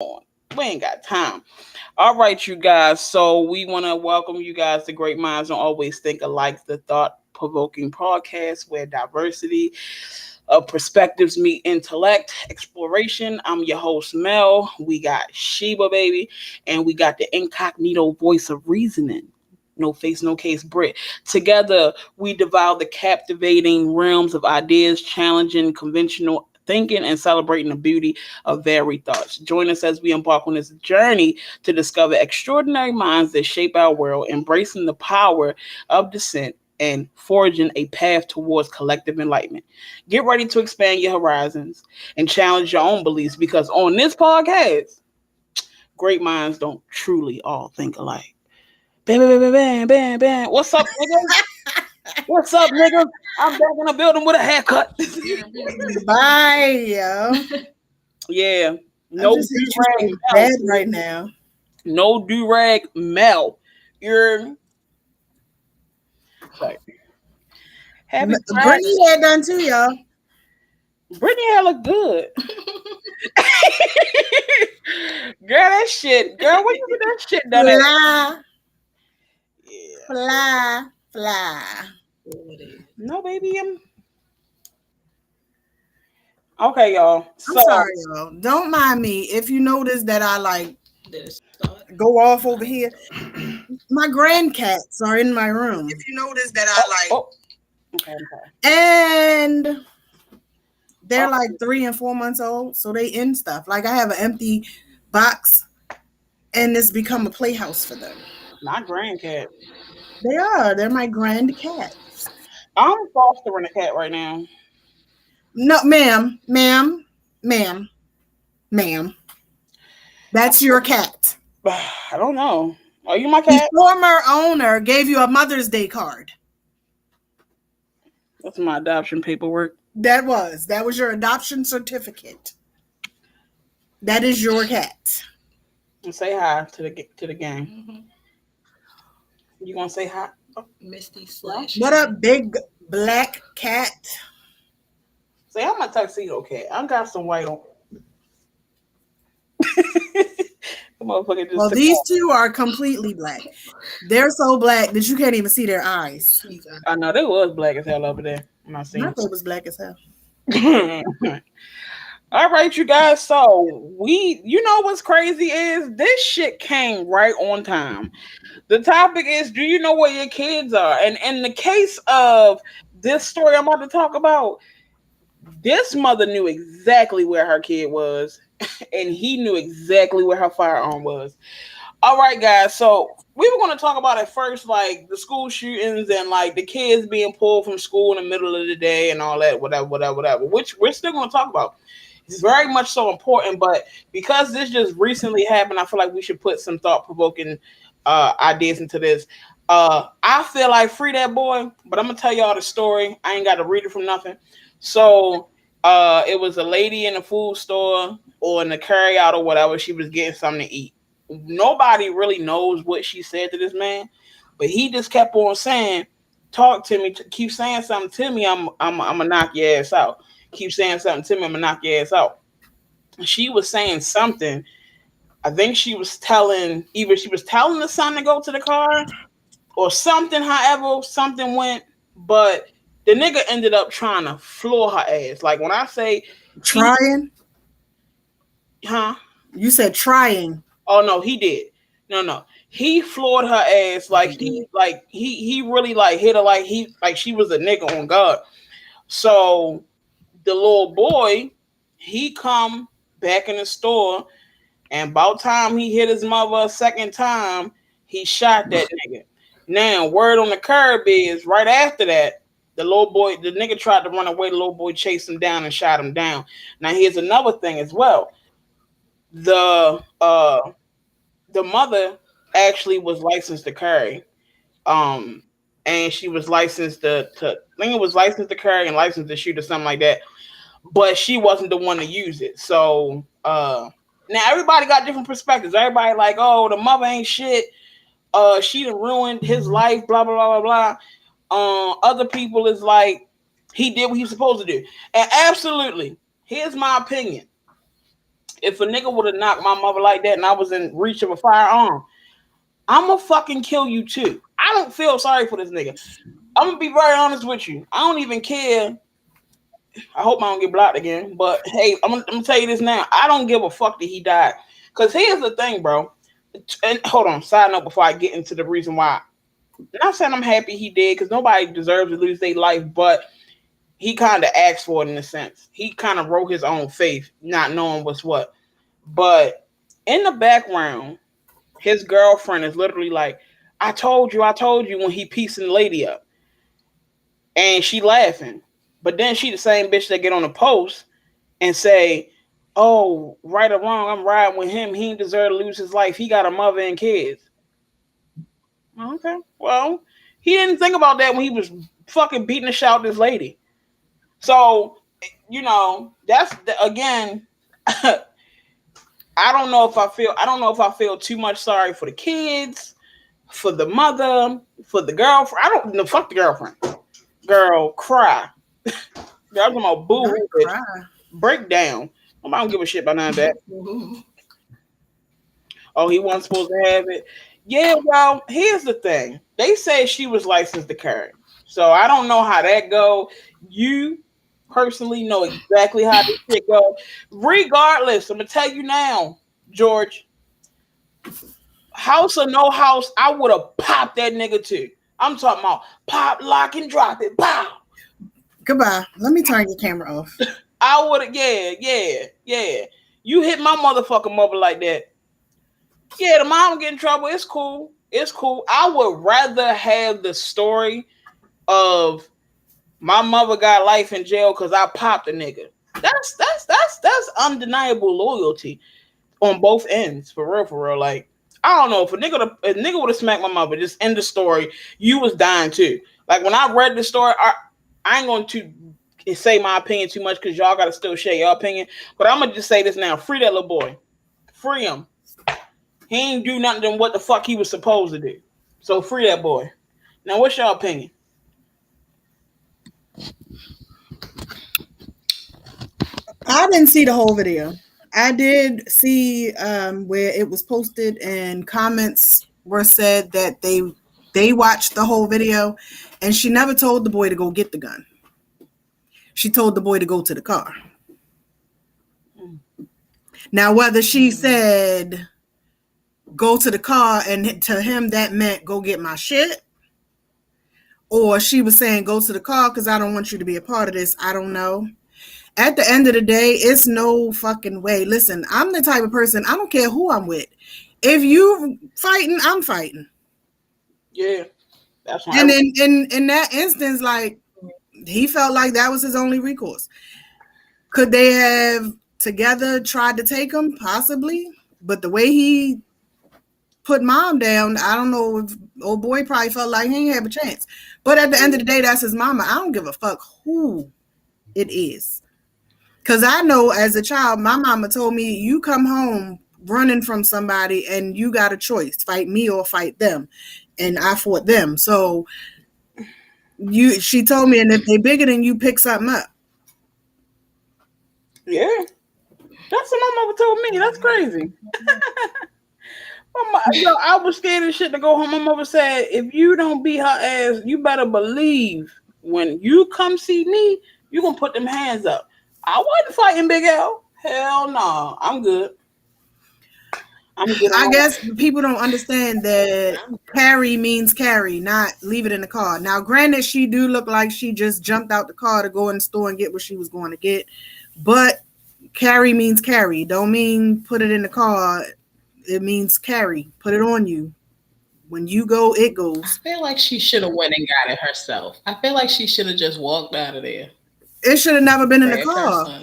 We ain't got time. All right, you guys. So we want to welcome you guys to Great Minds Don't Always Think Alike, the thought-provoking podcast where diversity of perspectives meet intellect exploration. I'm your host Mel. We got Sheba baby, and we got the incognito voice of reasoning. No face, no case, Brit. Together, we devour the captivating realms of ideas, challenging conventional thinking, and celebrating the beauty of varied thoughts. Join us as we embark on this journey to discover extraordinary minds that shape our world, embracing the power of dissent and forging a path towards collective enlightenment. Get ready to expand your horizons and challenge your own beliefs because on this podcast, great minds don't truly all think alike. Bam, bam, bam, bam, bam, bam. What's up, niggas? What's up, niggas? I'm back in the building with a haircut. Bye, yo. Yeah. I No just hate you do-rag so Mel. bad right now. No do-rag Mel. You're like, happy Friday. Brittany hair done too, y'all. Brittany hair look good. Girl, that shit. Girl, when you get that shit done at? Fly, Yeah. fly. No, baby. Okay, y'all. I'm So, sorry, y'all. Don't mind me if you notice that I like go off over here. My grandcats are in my room. If you notice that I like, oh. Okay. and they're like 3 and 4 months old, so they in stuff. Like I have an empty box, and it's become a playhouse for them. My grandcat. They're my grandcats. I'm fostering a cat right now. No, ma'am. That's your cat. I don't know. Are you my The cat? former owner gave you a Mother's Day card. That's my adoption paperwork. That was your adoption certificate. That is your cat. And say hi to the gang. Mm-hmm. You gonna say hi? Misty Slash. What up, big black cat? Say I'm a tuxedo cat. I got some white on. The motherfucker just Well, took these off. two are completely black. They're so black that you can't even see their eyes. I know they was black as hell over there. I'm not seeing. My face was black as hell. All right, you guys. So you know what's crazy is this shit came right on time. The topic is, do you know where your kids are? And in the case of this story I'm about to talk about, this mother knew exactly where her kid was, and he knew exactly where her firearm was. All right, guys. So we were going to talk about at first, like the school shootings and like the kids being pulled from school in the middle of the day and all that, whatever. Which we're still going to talk about. It's very much so important, but because this just recently happened, I feel like we should put some thought-provoking ideas into this. I feel like free that boy, but I'm gonna tell y'all the story. I ain't got to read it from nothing. So it was a lady in a food store or in the carry out or whatever. She was getting something to eat. Nobody really knows what she said to this man, but he just kept on saying, "Talk to me, keep saying something to me. I'm gonna knock your ass out. Keep saying something to me. I'm gonna knock your ass out." She was saying something. I think she was telling the son to go to the car or something. However, something went, but the nigga ended up trying to floor her ass. Like when I say Trying? huh? You said trying. Oh no, he did. No. He floored her ass he really like hit her like she was a nigga on God. So the little boy, he come back in the store, and about time he hit his mother a second time, he shot that nigga. Now, word on the curb is right after that, the nigga tried to run away. The little boy chased him down and shot him down. Now, here's another thing as well. The mother actually was licensed to carry. And she was licensed to I think it was licensed to carry and licensed to shoot or something like that. But she wasn't the one to use it. So now everybody got different perspectives. Everybody like, oh, the mother ain't shit. She done ruined his life, blah blah blah blah blah. Other people is like, he did what he was supposed to do. And absolutely, here's my opinion. if a nigga would have knocked my mother like that and I was in reach of a firearm, I'ma fucking kill you too. I don't feel sorry for this nigga. I'm gonna be very honest with you. I don't even care. I hope I don't get blocked again. But hey, I'm gonna tell you this now. I don't give a fuck that he died. Cause here's the thing, bro. And hold on, side note before I get into the reason why. I'm not saying I'm happy he did, because nobody deserves to lose their life, but he kind of asked for it in a sense. He kind of wrote his own fate, not knowing what's what. But in the background, his girlfriend is literally like, I told you when he piecing the lady up. And she laughing. But then she the same bitch that get on the post and say, oh, right or wrong, I'm riding with him. He didn't deserve to lose his life. He got a mother and kids. Okay. Well, he didn't think about that when he was fucking beating the shit out of this lady. So, you know, that's again, I don't know if I feel too much sorry for the kids, for the mother, for the girlfriend. I don't know. Fuck the girlfriend. Girl, cry. Girl, I'm about boo. Break down. I don't give a shit about none of that. Oh, he wasn't supposed to have it. Yeah, well, here's the thing. They say she was licensed to carry. So I don't know how that go. You personally know exactly how this shit go. Regardless, I'm gonna tell you now, George. House or no house, I would have popped that nigga too. I'm talking about pop, lock, and drop it. Pow. Goodbye. Let me turn your camera off. I would have, yeah. You hit my motherfucking mother like that. Yeah, the mom get in trouble. It's cool. I would rather have the story of my mother got life in jail because I popped a nigga. That's undeniable loyalty on both ends, for real. Like, I don't know, if a nigga would have smacked my mother, just end the story, you was dying too. Like, when I read the story, I ain't going to say my opinion too much because y'all got to still share your opinion. But I'm going to just say this now. Free that little boy. Free him. He ain't do nothing than what the fuck he was supposed to do. So free that boy. Now, what's your opinion? I didn't see the whole video. I did see where it was posted and comments were said that they watched the whole video, and she never told the boy to go get the gun. She told the boy to go to the car. Now, whether she said go to the car and to him that meant go get my shit, or she was saying go to the car because I don't want you to be a part of this, I don't know. At the end of the day, it's no fucking way. Listen, I'm the type of person, I don't care who I'm with. If you fighting, I'm fighting. Yeah. That's why. And in that instance, like, he felt like that was his only recourse. Could they have together tried to take him? Possibly. But the way he put mom down, I don't know if old boy probably felt like he didn't have a chance. But at the end of the day, that's his mama. I don't give a fuck who it is. Because I know as a child, my mama told me, you come home running from somebody and you got a choice, fight me or fight them. And I fought them. So she told me, and if they bigger than you, pick something up. Yeah. That's what my mother told me. That's crazy. I was scared of shit to go home. My mother said, if you don't beat her ass, you better believe when you come see me, you gonna put them hands up. I wasn't fighting Big L. Hell no. I'm good. I guess people don't understand that carry means carry, not leave it in the car. Now, granted, she do look like she just jumped out the car to go in the store and get what she was going to get. But carry means carry. Don't mean put it in the car. It means carry. Put it on you. When you go, it goes. I feel like she should have went and got it herself. I feel like she should have just walked out of there. It should have never been in the car.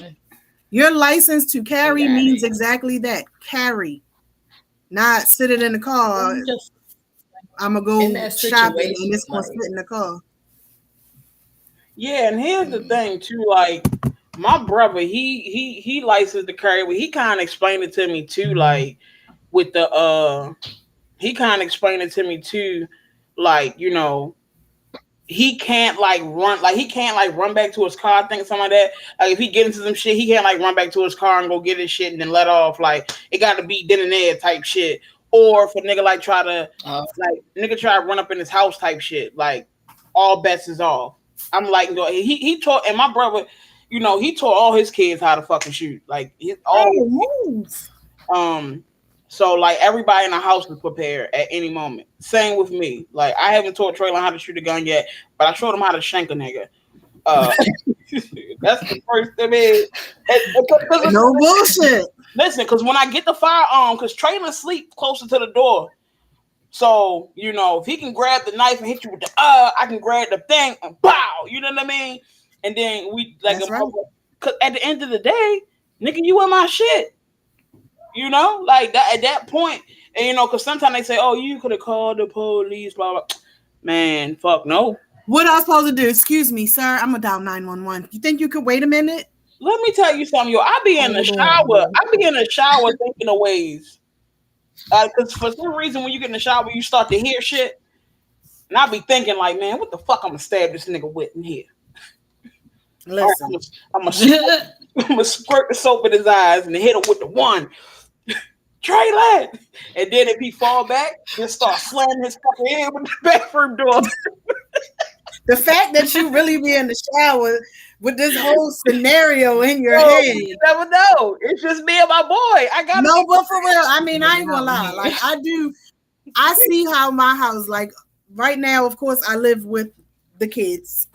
Your license to carry means exactly that. Carry. Not sit it in the car. I'm going to go shopping and it's going to sit in the car. Yeah, and here's the thing too, like, my brother, he licensed to carry, but he kind of explained it to me too, like, with the he kind of explained it to me too, like, you know, he can't like run, like he can't like run back to his car. I think something like that. Like if he get into some shit, he can't like run back to his car and go get his shit and then let off. Like it got to be then and there type shit. Or if a nigga like try to try to run up in his house type shit, like all bets is off. I'm like, he taught, and my brother, you know, he taught all his kids how to fucking shoot. Like all moves. So like everybody in the house is prepared at any moment. Same with me. Like I haven't taught Traylon how to shoot a gun yet, but I showed him how to shank a nigga. That's the first thing. No bullshit. Listen, because when I get the firearm, because Traylon sleep closer to the door. So, you know, if he can grab the knife and hit you with the I can grab the thing and bow. You know what I mean? And then we like, because at the end of the day, nigga, you in my shit. You know, like that at that point, and you know, because sometimes they say, "Oh, you could have called the police." Blah blah. Man, fuck no. What I supposed to do? Excuse me, sir. I'm gonna dial 911. You think you could wait a minute? Let me tell you something, yo. I be in the shower. I be in the shower thinking of ways. Because for some reason, when you get in the shower, you start to hear shit, and I be thinking like, man, what the fuck? I'm gonna stab this nigga with in here. Listen, I'm gonna squirt the soap in his eyes and hit him with the one. Traylon, and then if he fall back, just start slamming his fucking head with the bathroom door. The fact that you really be in the shower with this whole scenario in your head, you never know. It's just me and my boy. I got no, but for real, I mean, I ain't gonna lie. Like I see how my house, like right now, of course, I live with the kids.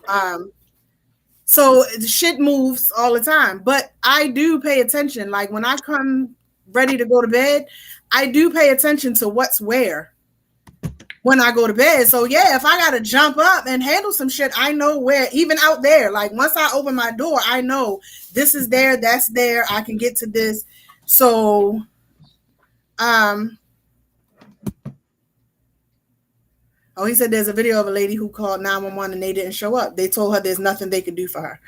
So shit moves all the time, but I do pay attention. Like when I come ready to go to bed, I do pay attention to what's where when I go to bed. So yeah, if I gotta jump up and handle some shit, I know where, even out there. Like once I open my door, I know this is there, that's there, I can get to this. So oh, he said there's a video of a lady who called 911 and they didn't show up. They told her there's nothing they could do for her.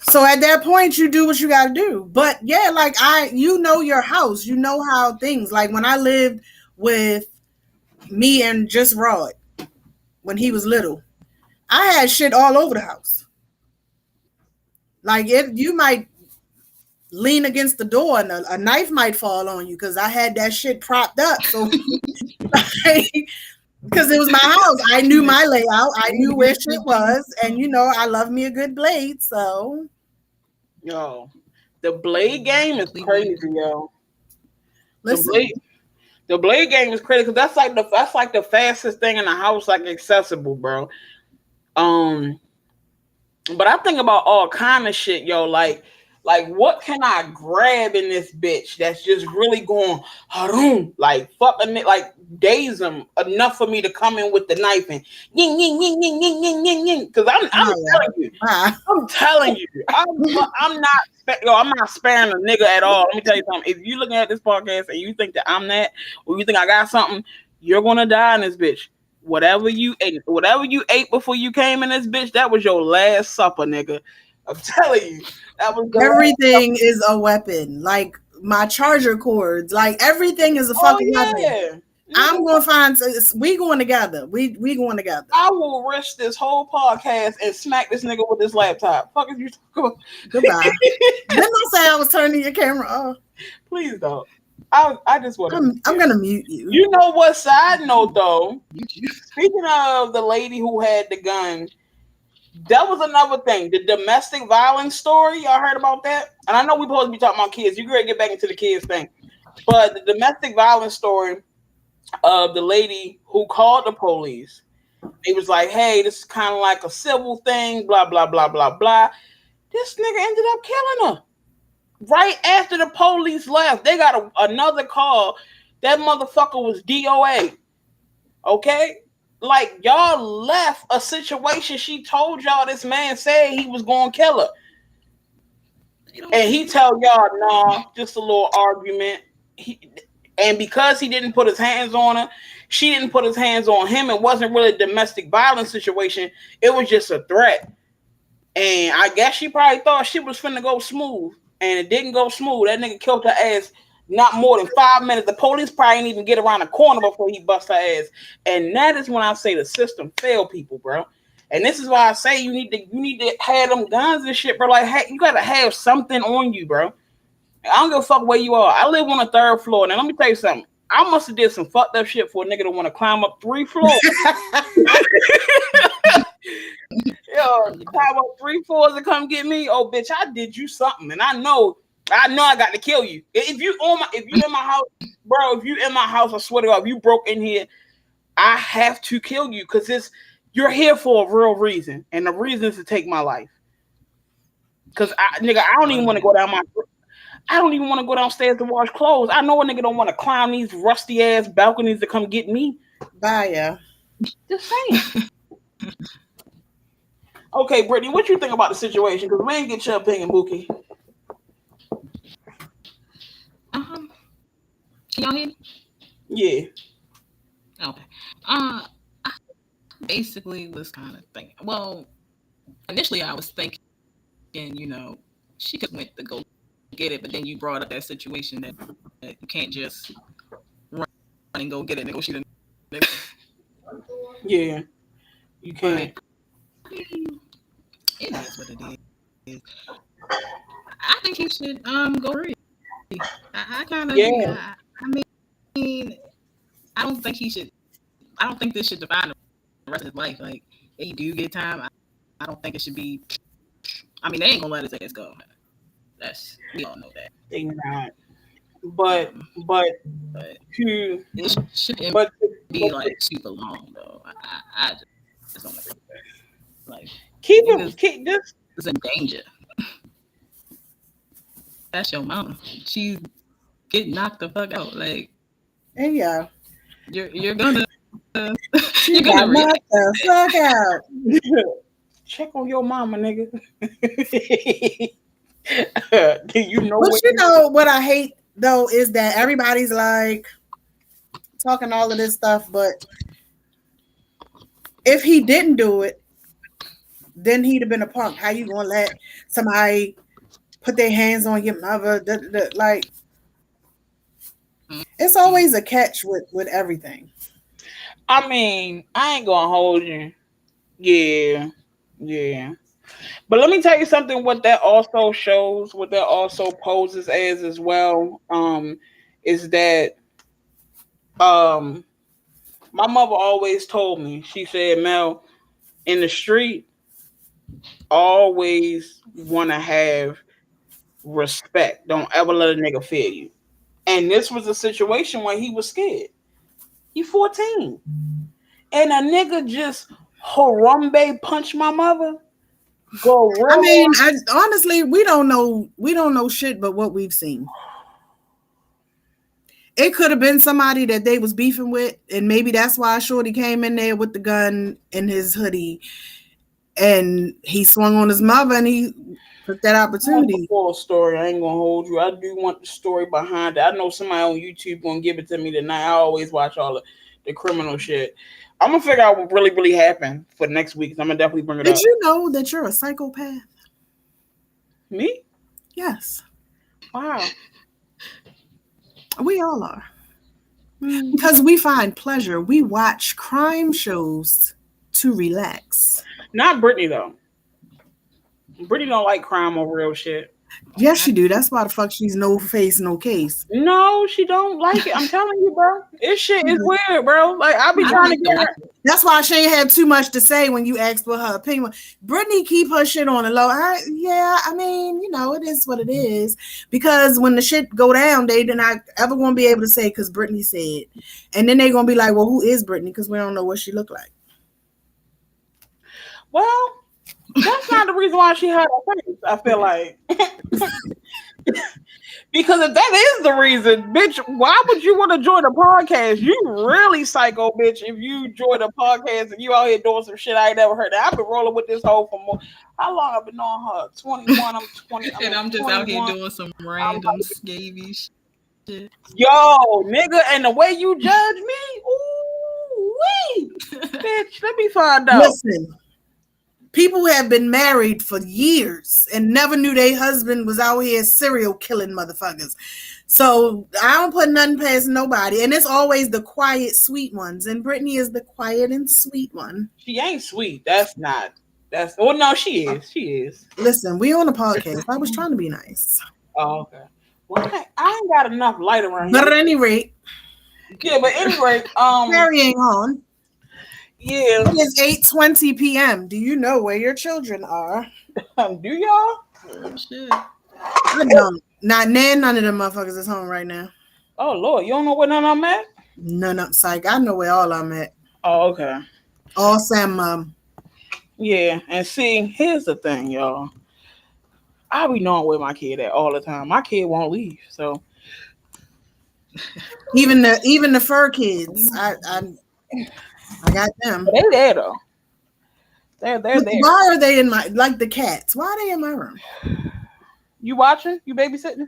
So at that point, you do what you got to do. But yeah, like you know your house, you know how things, like when I lived with me and just Rod, when he was little, I had shit all over the house. Like if you might lean against the door and a knife might fall on you because I had that shit propped up. So because it was my house, I knew my layout, I knew where shit was, and you know I love me a good blade. So, yo, the blade game is crazy, yo. Listen, the blade game is crazy because that's like the fastest thing in the house, like accessible, bro. But I think about all kind of shit, yo. Like what can I grab in this bitch that's just really going haroom, like fucking it, like daze them enough for me to come in with the knife and ying ying ying ying ying ying ying ying. Because I'm telling you, I'm not sparing a nigga at all. Let me tell you something. If you looking at this podcast and you think that I'm that, or you think I got something, you're gonna die in this bitch. Whatever you ate before you came in this bitch, that was your last supper, nigga. I'm telling you, that was everything is a weapon. Like my charger cords, like everything is a fucking weapon. I'm gonna find. We going together. We going together. I will risk this whole podcast and smack this nigga with this laptop. Fuck is you talking about? Goodbye. Didn't I say I was turning your camera off? Please don't. I just want to. I'm gonna mute you. You know what? Side note though. Speaking of the lady who had the gun. That was another thing. The domestic violence story. Y'all heard about that? And I know we're supposed to be talking about kids. You gotta get back into the kids thing. But the domestic violence story of the lady who called the police. It was like, hey, this is kind of like a civil thing, blah, blah, blah, blah, blah. This nigga ended up killing her. Right after the police left, they got another call. That motherfucker was DOA. Okay? Like, y'all left a situation. She told y'all this man said he was going to kill her. And he tell y'all, nah, just a little argument. And because he didn't put his hands on her, she didn't put his hands on him. It wasn't really a domestic violence situation. It was just a threat. And I guess she probably thought she was finna go smooth. And it didn't go smooth. That nigga killed her ass not more than 5 minutes. The police probably didn't even get around the corner before he bust her ass. And that is when I say the system failed people, bro. And this is why I say you need to have them guns and shit, bro. Like, hey, you gotta have something on you, bro. I don't give a fuck where you are. I live on the 3rd floor. Now let me tell you something. I must have did some fucked up shit for a nigga to want to climb up 3 floors. Yo, climb up 3 floors and come get me. Oh, bitch, I did you something, and I know I got to kill you. If you in my house, bro, if you in my house, I swear to God, if you broke in here, I have to kill you because you're here for a real reason, and the reason is to take my life. Because I don't even want to go down I don't even want to go downstairs to wash clothes. I know a nigga don't want to climb these rusty ass balconies to come get me. Bye, yeah. Just saying. Okay, Brittany, what you think about the situation? Because we ain't get your opinion, Mookie. Can y'all hear me? Yeah. Okay. I basically was kind of thinking. Well, initially I was thinking, she could went to go get it, but then you brought up that situation that you can't just run and go get it and go shoot a nigga. Yeah, you can't. It is what it is. I think he should go free. I kind of I mean, I don't think he should. I don't think this should define the rest of his life. Like, if he do get time, I don't think it should be. I mean, they ain't gonna let his ass go. We all know that. They not. But to it shouldn't be like super long though. I just don't like keep this is in danger. That's your mama. She's getting knocked the fuck out. Like, and yeah, you're gonna you're gonna knock the fuck out. Check on your mama, nigga. You know but what I hate though is that everybody's like talking all of this stuff, but if he didn't do it, then he'd have been a punk. How you gonna let somebody put their hands on your mother? Like, it's always a catch with everything. I mean, I ain't gonna hold you. Yeah. But let me tell you something. What that also shows, what that also poses as well, is that my mother always told me. She said, "Mel, in the street, always want to have respect. Don't ever let a nigga fear you." And this was a situation where he was scared. He 14, and a nigga just Harambe punched my mother. I mean, honestly, we don't know shit but what we've seen. It could have been somebody that they was beefing with, and maybe that's why Shorty came in there with the gun in his hoodie, and he swung on his mother, and he took that opportunity. Full story. I ain't gonna hold you. I do want the story behind it. I know somebody on YouTube gonna give it to me tonight. I always watch all the criminal shit. I'm gonna figure out what really, really happened for next week. I'm gonna definitely bring it up. Did you know that you're a psychopath? Me? Yes. Wow. We all are. Because we find pleasure. We watch crime shows to relax. Not Brittany though. Brittany don't like crime or real shit. Yes, she do. That's why the fuck she's no face, no case. No, she don't like it. I'm telling you, bro. This shit is weird, bro. Like, I be trying to get her. That's why she ain't had too much to say when you asked for her opinion. Brittany keep her shit on the low. I mean, it is what it is. Because when the shit go down, they're not ever going to be able to say because Brittany said. And then they're going to be like, well, who is Brittany? Because we don't know what she look like. Well, that's not the reason why she had her face, I feel like. Because if that is the reason, bitch, why would you want to join a podcast? You really psycho, bitch, if you join a podcast and you out here doing some shit I ain't never heard of. I've been rolling with this hoe for more. How long I've been knowing her? 21, I'm 20. And I'm just 21. Out here doing some random scabby shit. Yo, nigga, and the way you judge me, ooh, wee. Bitch, let me find out. Listen. people have been married for years and never knew their husband was out here serial killing motherfuckers. So I don't put nothing past nobody. And it's always the quiet, sweet ones. And Brittany is the quiet and sweet one. She ain't sweet. That's not. That's. Well, no, she is. She is. Listen, we on a podcast. I was trying to be nice. Oh, okay. Well, I ain't got enough light around But here. at any rate. Yeah, but anyway, carrying on. Yeah. It is 8:20 p.m. Do you know where your children are? Do y'all? Oh, shit. I don't. None of them motherfuckers is home right now. Oh Lord, you don't know where none of them at? None, psych. I know where all I'm at. Oh, okay. All Sam mom. Yeah, and see, here's the thing, y'all. I be knowing where my kid at all the time. My kid won't leave, so even the fur kids. I got them. But they there though. They're there. Why are they in my like the cats? Why are they in my room? You watching? You babysitting?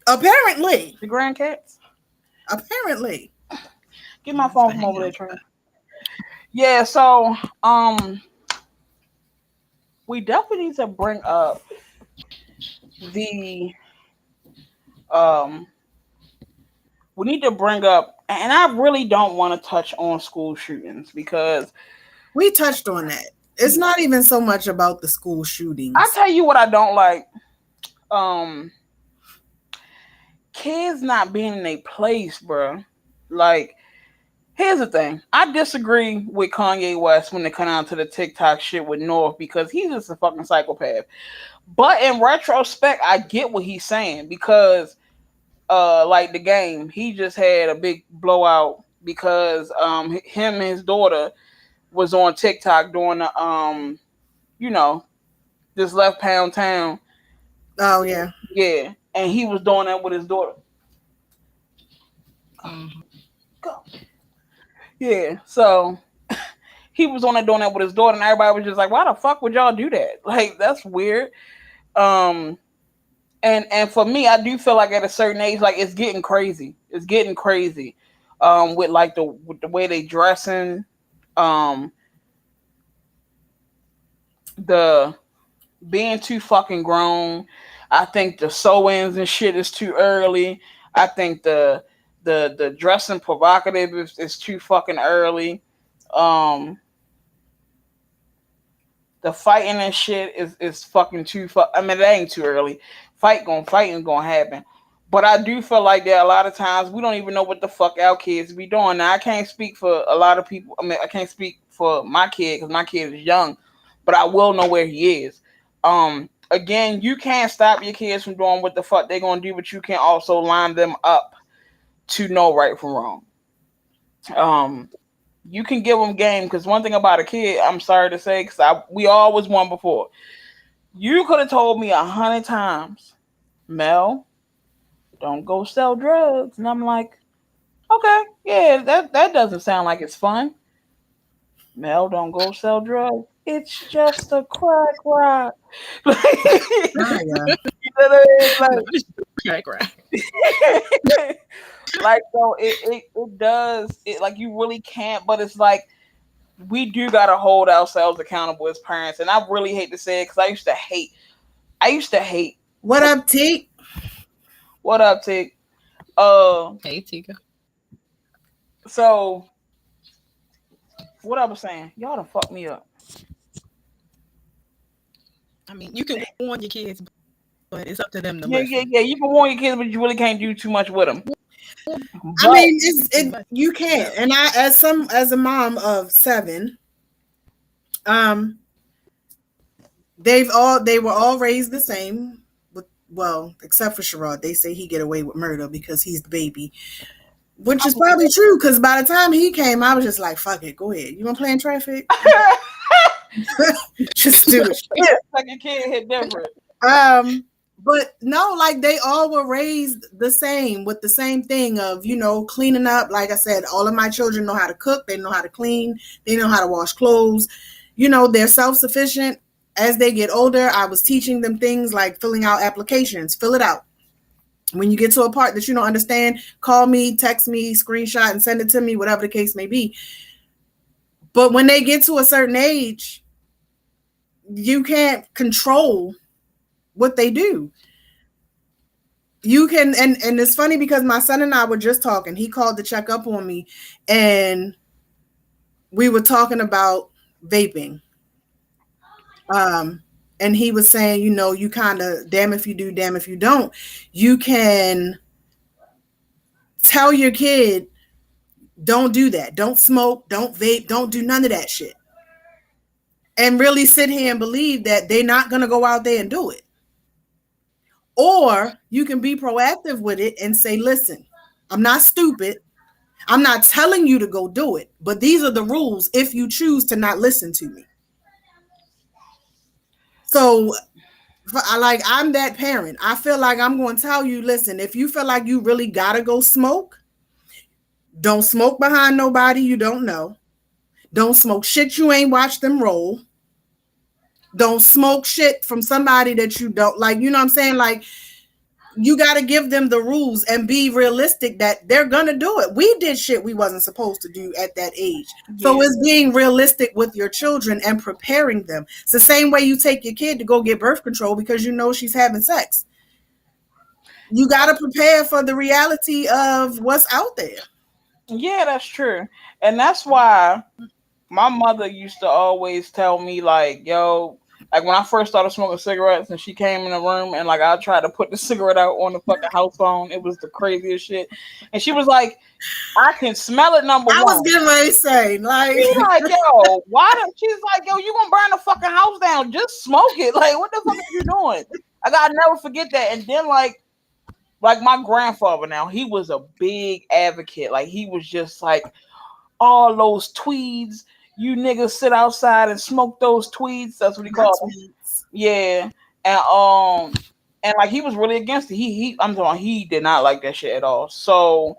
Apparently. The grand cats? Apparently. Get my phone from over there, Trey. Yeah, so we definitely need to bring up the we need to bring up, and I really don't want to touch on school shootings because we touched on that. It's not even so much about the school shootings. I tell you what I don't like. Kids not being in a place, bro. Like, here's the thing. I disagree with Kanye West when it comes down to the TikTok shit with North because he's just a fucking psychopath. But in retrospect, I get what he's saying because like the game, he just had a big blowout because him and his daughter was on TikTok doing the this left pound town. Oh yeah. Yeah. And he was doing that with his daughter. Go. Yeah. So he was on there doing that with his daughter, and everybody was just like, why the fuck would y'all do that? Like, that's weird. And for me, I do feel like at a certain age, like it's getting crazy. It's getting crazy. With like the way they dressing, the being too fucking grown. I think the sew-ins and shit is too early. I think the dressing provocative is too fucking early. The fighting and shit is fucking too I mean, it ain't too early. Fighting gonna happen. But I do feel like that a lot of times we don't even know what the fuck our kids be doing. Now I can't speak for a lot of people. I mean, I can't speak for my kid because my kid is young, but I will know where he is. Again, you can't stop your kids from doing what the fuck they're gonna do, but you can also line them up to know right from wrong. You can give them game because one thing about a kid, I'm sorry to say, because we all was one before. You could have told me 100 times, Mel, don't go sell drugs, and I'm like, okay, yeah, that doesn't sound like it's fun. Mel, don't go sell drugs. It's just a crack rock. Like, like, so it does it, like, you really can't, but it's like we do gotta hold ourselves accountable as parents, and I really hate to say it because I used to hate. What up, T? What up, T? Hey, Tika. So what I was saying, y'all done fucked me up. I mean, you can warn your kids, but it's up to them to listen. Yeah. You can warn your kids, but you really can't do too much with them. I mean, you can't. And I, as a mom of 7, they were all raised the same. Well, except for Sherrod, they say he get away with murder because he's the baby, which is probably true. Because by the time he came, I was just like, "Fuck it, go ahead. You want to play in traffic?" Just do it. Yeah, like a kid hit different. But no, like they all were raised the same with the same thing of, cleaning up. Like I said, all of my children know how to cook. They know how to clean. They know how to wash clothes. They're self-sufficient. As they get older, I was teaching them things like filling out applications. Fill it out. When you get to a part that you don't understand, call me, text me, screenshot, and send it to me, whatever the case may be. But when they get to a certain age, you can't control what they do. You can, and it's funny because my son and I were just talking. He called to check up on me, and we were talking about vaping. And he was saying, you know, you kind of, damn if you do, damn if you don't. You can tell your kid, don't do that. Don't smoke, don't vape, don't do none of that shit. And really sit here and believe that they're not going to go out there and do it. Or you can be proactive with it and say, listen, I'm not stupid. I'm not telling you to go do it, but these are the rules if you choose to not listen to me. So I'm that parent. I feel like I'm going to tell you, listen, if you feel like you really got to go smoke, don't smoke behind nobody you don't know. Don't smoke shit you ain't watched them roll. Don't smoke shit from somebody that you don't like. You know what I'm saying? Like, you got to give them the rules and be realistic that they're going to do it. We did shit we wasn't supposed to do at that age. Yeah. So it's being realistic with your children and preparing them. It's the same way you take your kid to go get birth control because you know she's having sex. You got to prepare for the reality of what's out there. Yeah, that's true. And that's why my mother used to always tell me, like, yo, like when I first started smoking cigarettes and she came in the room and like I tried to put the cigarette out on the fucking house phone, it was the craziest shit. And she was like, I can smell it, number one. I was getting ready to say, like, she's like, yo, why don't, she's like, yo, you gonna burn the fucking house down, just smoke it. Like, what the fuck are you doing? I gotta never forget that. And then like my grandfather now, he was a big advocate. Like he was just like, all those tweeds, you niggas sit outside and smoke those tweeds. That's what he called them. Yeah. And like he was really against it. He did not like that shit at all. So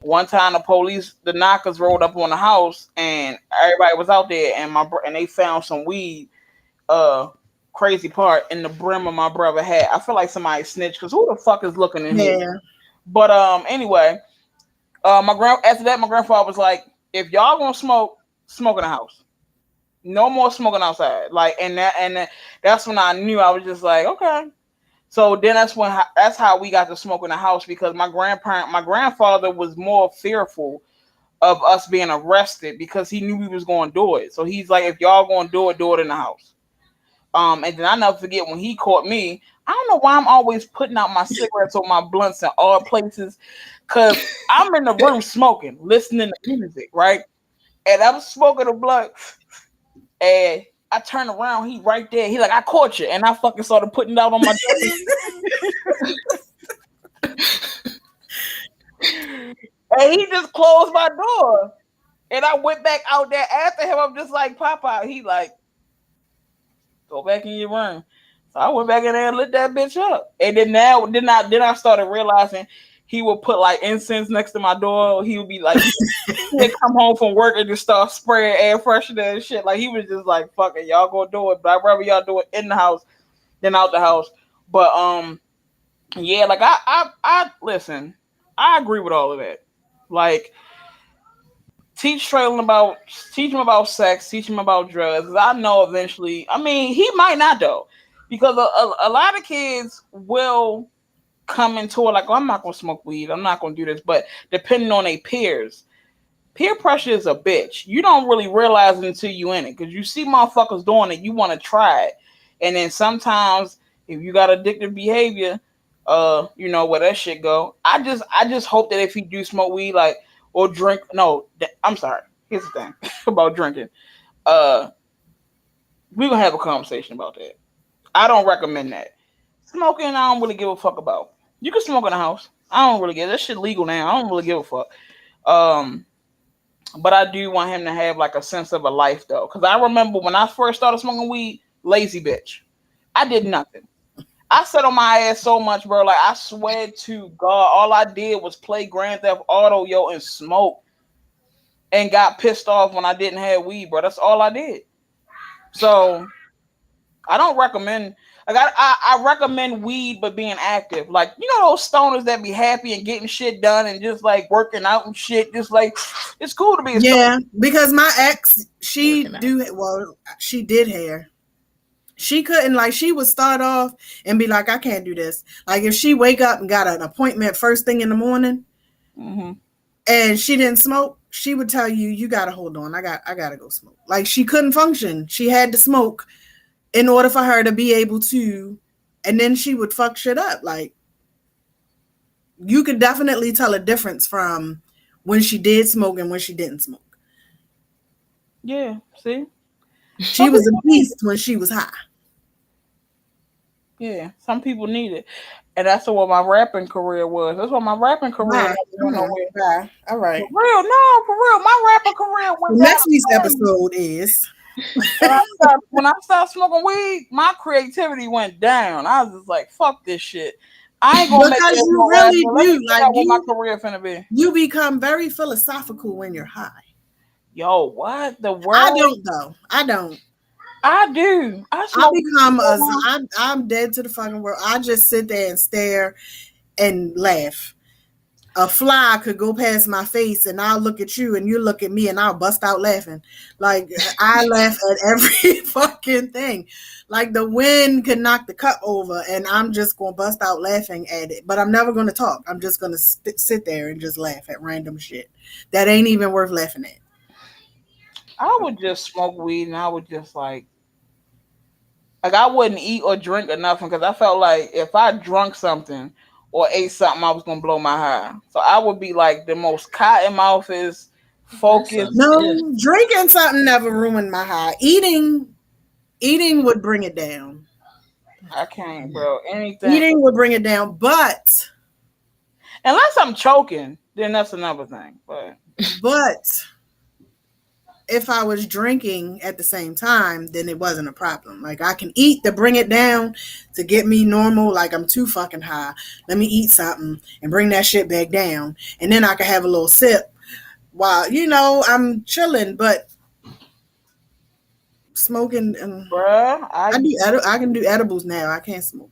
one time the knockers rolled up on the house and everybody was out there and they found some weed, crazy part, in the brim of my brother hat. I feel like somebody snitched because who the fuck is looking in here? But anyway, after that my grandfather was like, if y'all gonna smoke in the house. No more smoking outside. Like, and that's when I knew. I was just like, okay. So then that's how we got to smoke in the house, because my grandfather was more fearful of us being arrested because he knew we was going to do it. So he's like, if y'all going to do it in the house. And then I never forget when he caught me. I don't know why I'm always putting out my cigarettes or my blunts in all places, because I'm in the room smoking, listening to music, right? And I was smoking a blunt, and I turned around. He right there. He like, I caught you, and I fucking started putting it out on my and he just closed my door, and I went back out there after him. I'm just like, Papa. He like, go back in your room. So I went back in there and lit that bitch up. And then I started realizing he would put like incense next to my door. He would be like, he'd come home from work and just start spraying air freshener and shit. Like he was just like, fuck it, y'all gonna do it. But I'd rather y'all do it in the house than out the house. But yeah, like I listen, I agree with all of that. Like, teach him about sex, teach him about drugs. Cause I know eventually, I mean, he might not though, because a lot of kids will come into it like, oh, I'm not gonna smoke weed, I'm not gonna do this. But depending on their peers, peer pressure is a bitch. You don't really realize it until you in it, because you see motherfuckers doing it, you want to try it, and then sometimes if you got addictive behavior, you know where that shit go. I just hope that if he do smoke weed, like, or drink, no, I'm sorry. Here's the thing about drinking. We're gonna have a conversation about that. I don't recommend that. Smoking, I don't really give a fuck about. You can smoke in the house. I don't really give that shit legal now. I don't really give a fuck. But I do want him to have like a sense of a life though. Cause I remember when I first started smoking weed, lazy bitch. I did nothing. I sat on my ass so much, bro. Like, I swear to God, all I did was play Grand Theft Auto, yo, and smoke, and got pissed off when I didn't have weed, bro. That's all I did. So I don't recommend. Like, I recommend weed, but being active. Like, you know those stoners that be happy and getting shit done and just like working out and shit. Just like, it's cool to be a stoner. Because my ex, she did hair. She couldn't, like, she would start off and be like, I can't do this. Like, if she wake up and got an appointment first thing in the morning and she didn't smoke, she would tell you, you gotta hold on. I gotta go smoke. Like, she couldn't function. She had to smoke in order for her to be able to, and then she would fuck shit up. Like, you could definitely tell a difference from when she did smoke and when she didn't smoke. Yeah, see? She was a beast when she was high. Yeah, some people need it. And that's what my rapping career was. That's what my rapping career All right. For real, no, for real. My rapping career went down. Next week's episode is when I stopped smoking weed, my creativity went down. I was just like, fuck this shit. I ain't gonna because make you really do. Like, what my career finna be. You become very philosophical when you're high. Yo, what the world? I don't though. I don't. I do. I'm dead to the fucking world. I just sit there and stare and laugh. A fly could go past my face and I'll look at you and you look at me and I'll bust out laughing. Like, I laugh at every fucking thing. Like, the wind can knock the cup over and I'm just going to bust out laughing at it. But I'm never going to talk. I'm just going to sit there and just laugh at random shit that ain't even worth laughing at. I would just smoke weed and I would just like I wouldn't eat or drink or nothing because I felt like if I drunk something or ate something, I was gonna blow my high. So I would be like the most cotton mouth is focused. No, drinking something never ruined my high. Eating would bring it down. I can't, bro. Anything. Eating would bring it down, but unless I'm choking, then that's another thing. But if I was drinking at the same time, then it wasn't a problem. Like, I can eat to bring it down to get me normal. Like, I'm too fucking high. Let me eat something and bring that shit back down. And then I can have a little sip while, I'm chilling. But smoking, bruh, I can do edibles now. I can't smoke.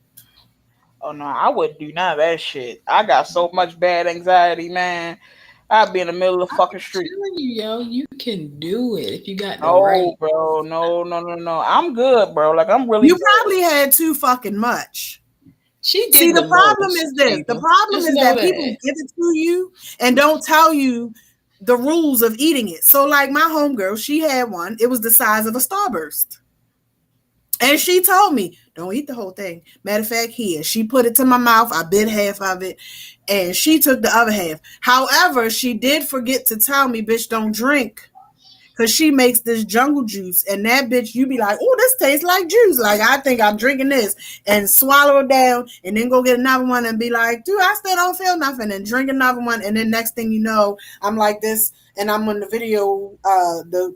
Oh, no, I wouldn't do none of that shit. I got so much bad anxiety, man. I'd be in the middle of the fucking street. I'm telling you, yo, you can do it if you got the right. Bro, no. I'm good, bro. Like, I'm really. You probably had too fucking much. She did. See, the problem is this. The problem is that people give it to you and don't tell you the rules of eating it. So, like, my homegirl, she had one. It was the size of a Starburst. And she told me, don't eat the whole thing. Matter of fact, she put it to my mouth. I bit half of it. And she took the other half. However, she did forget to tell me, bitch, don't drink. Because she makes this jungle juice. And that bitch, you be like, oh, this tastes like juice. Like, I think I'm drinking this. And swallow it down. And then go get another one and be like, dude, I still don't feel nothing. And drink another one. And then next thing you know, I'm like this. And I'm on the video, the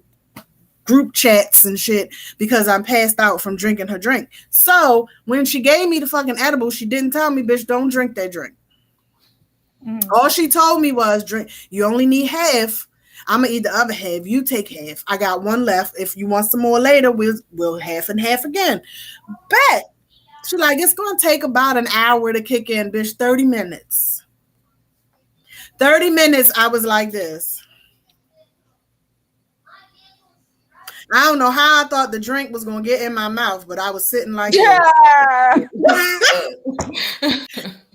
group chats and shit because I'm passed out from drinking her drink. So when she gave me the fucking edible, she didn't tell me, bitch, don't drink that drink. All she told me was, drink. You only need half. I'm gonna eat the other half. You take half. I got one left. If you want some more later, we'll half and half again. Bet. She's like, it's gonna take about an hour to kick in, bitch. 30 minutes. 30 minutes. I was like this. I don't know how I thought the drink was gonna get in my mouth, but I was sitting like that.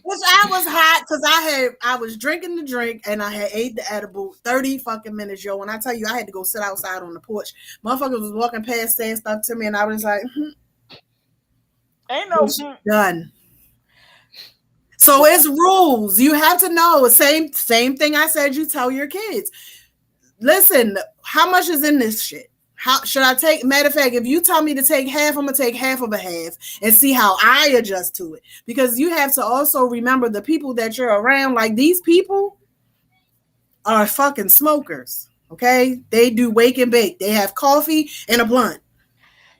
Which I was hot because I was drinking the drink and I had ate the edible. 30 fucking minutes, yo. When I tell you I had to go sit outside on the porch, motherfuckers was walking past saying stuff to me, and I was like, ain't no done. So it's rules. You have to know. Same thing I said you tell your kids. Listen, how much is in this shit? How should I take? Matter of fact, if you tell me to take half, I'm gonna take half of a half and see how I adjust to it. Because you have to also remember the people that you're around. Like, these people are fucking smokers. Okay, they do wake and bake. They have coffee and a blunt.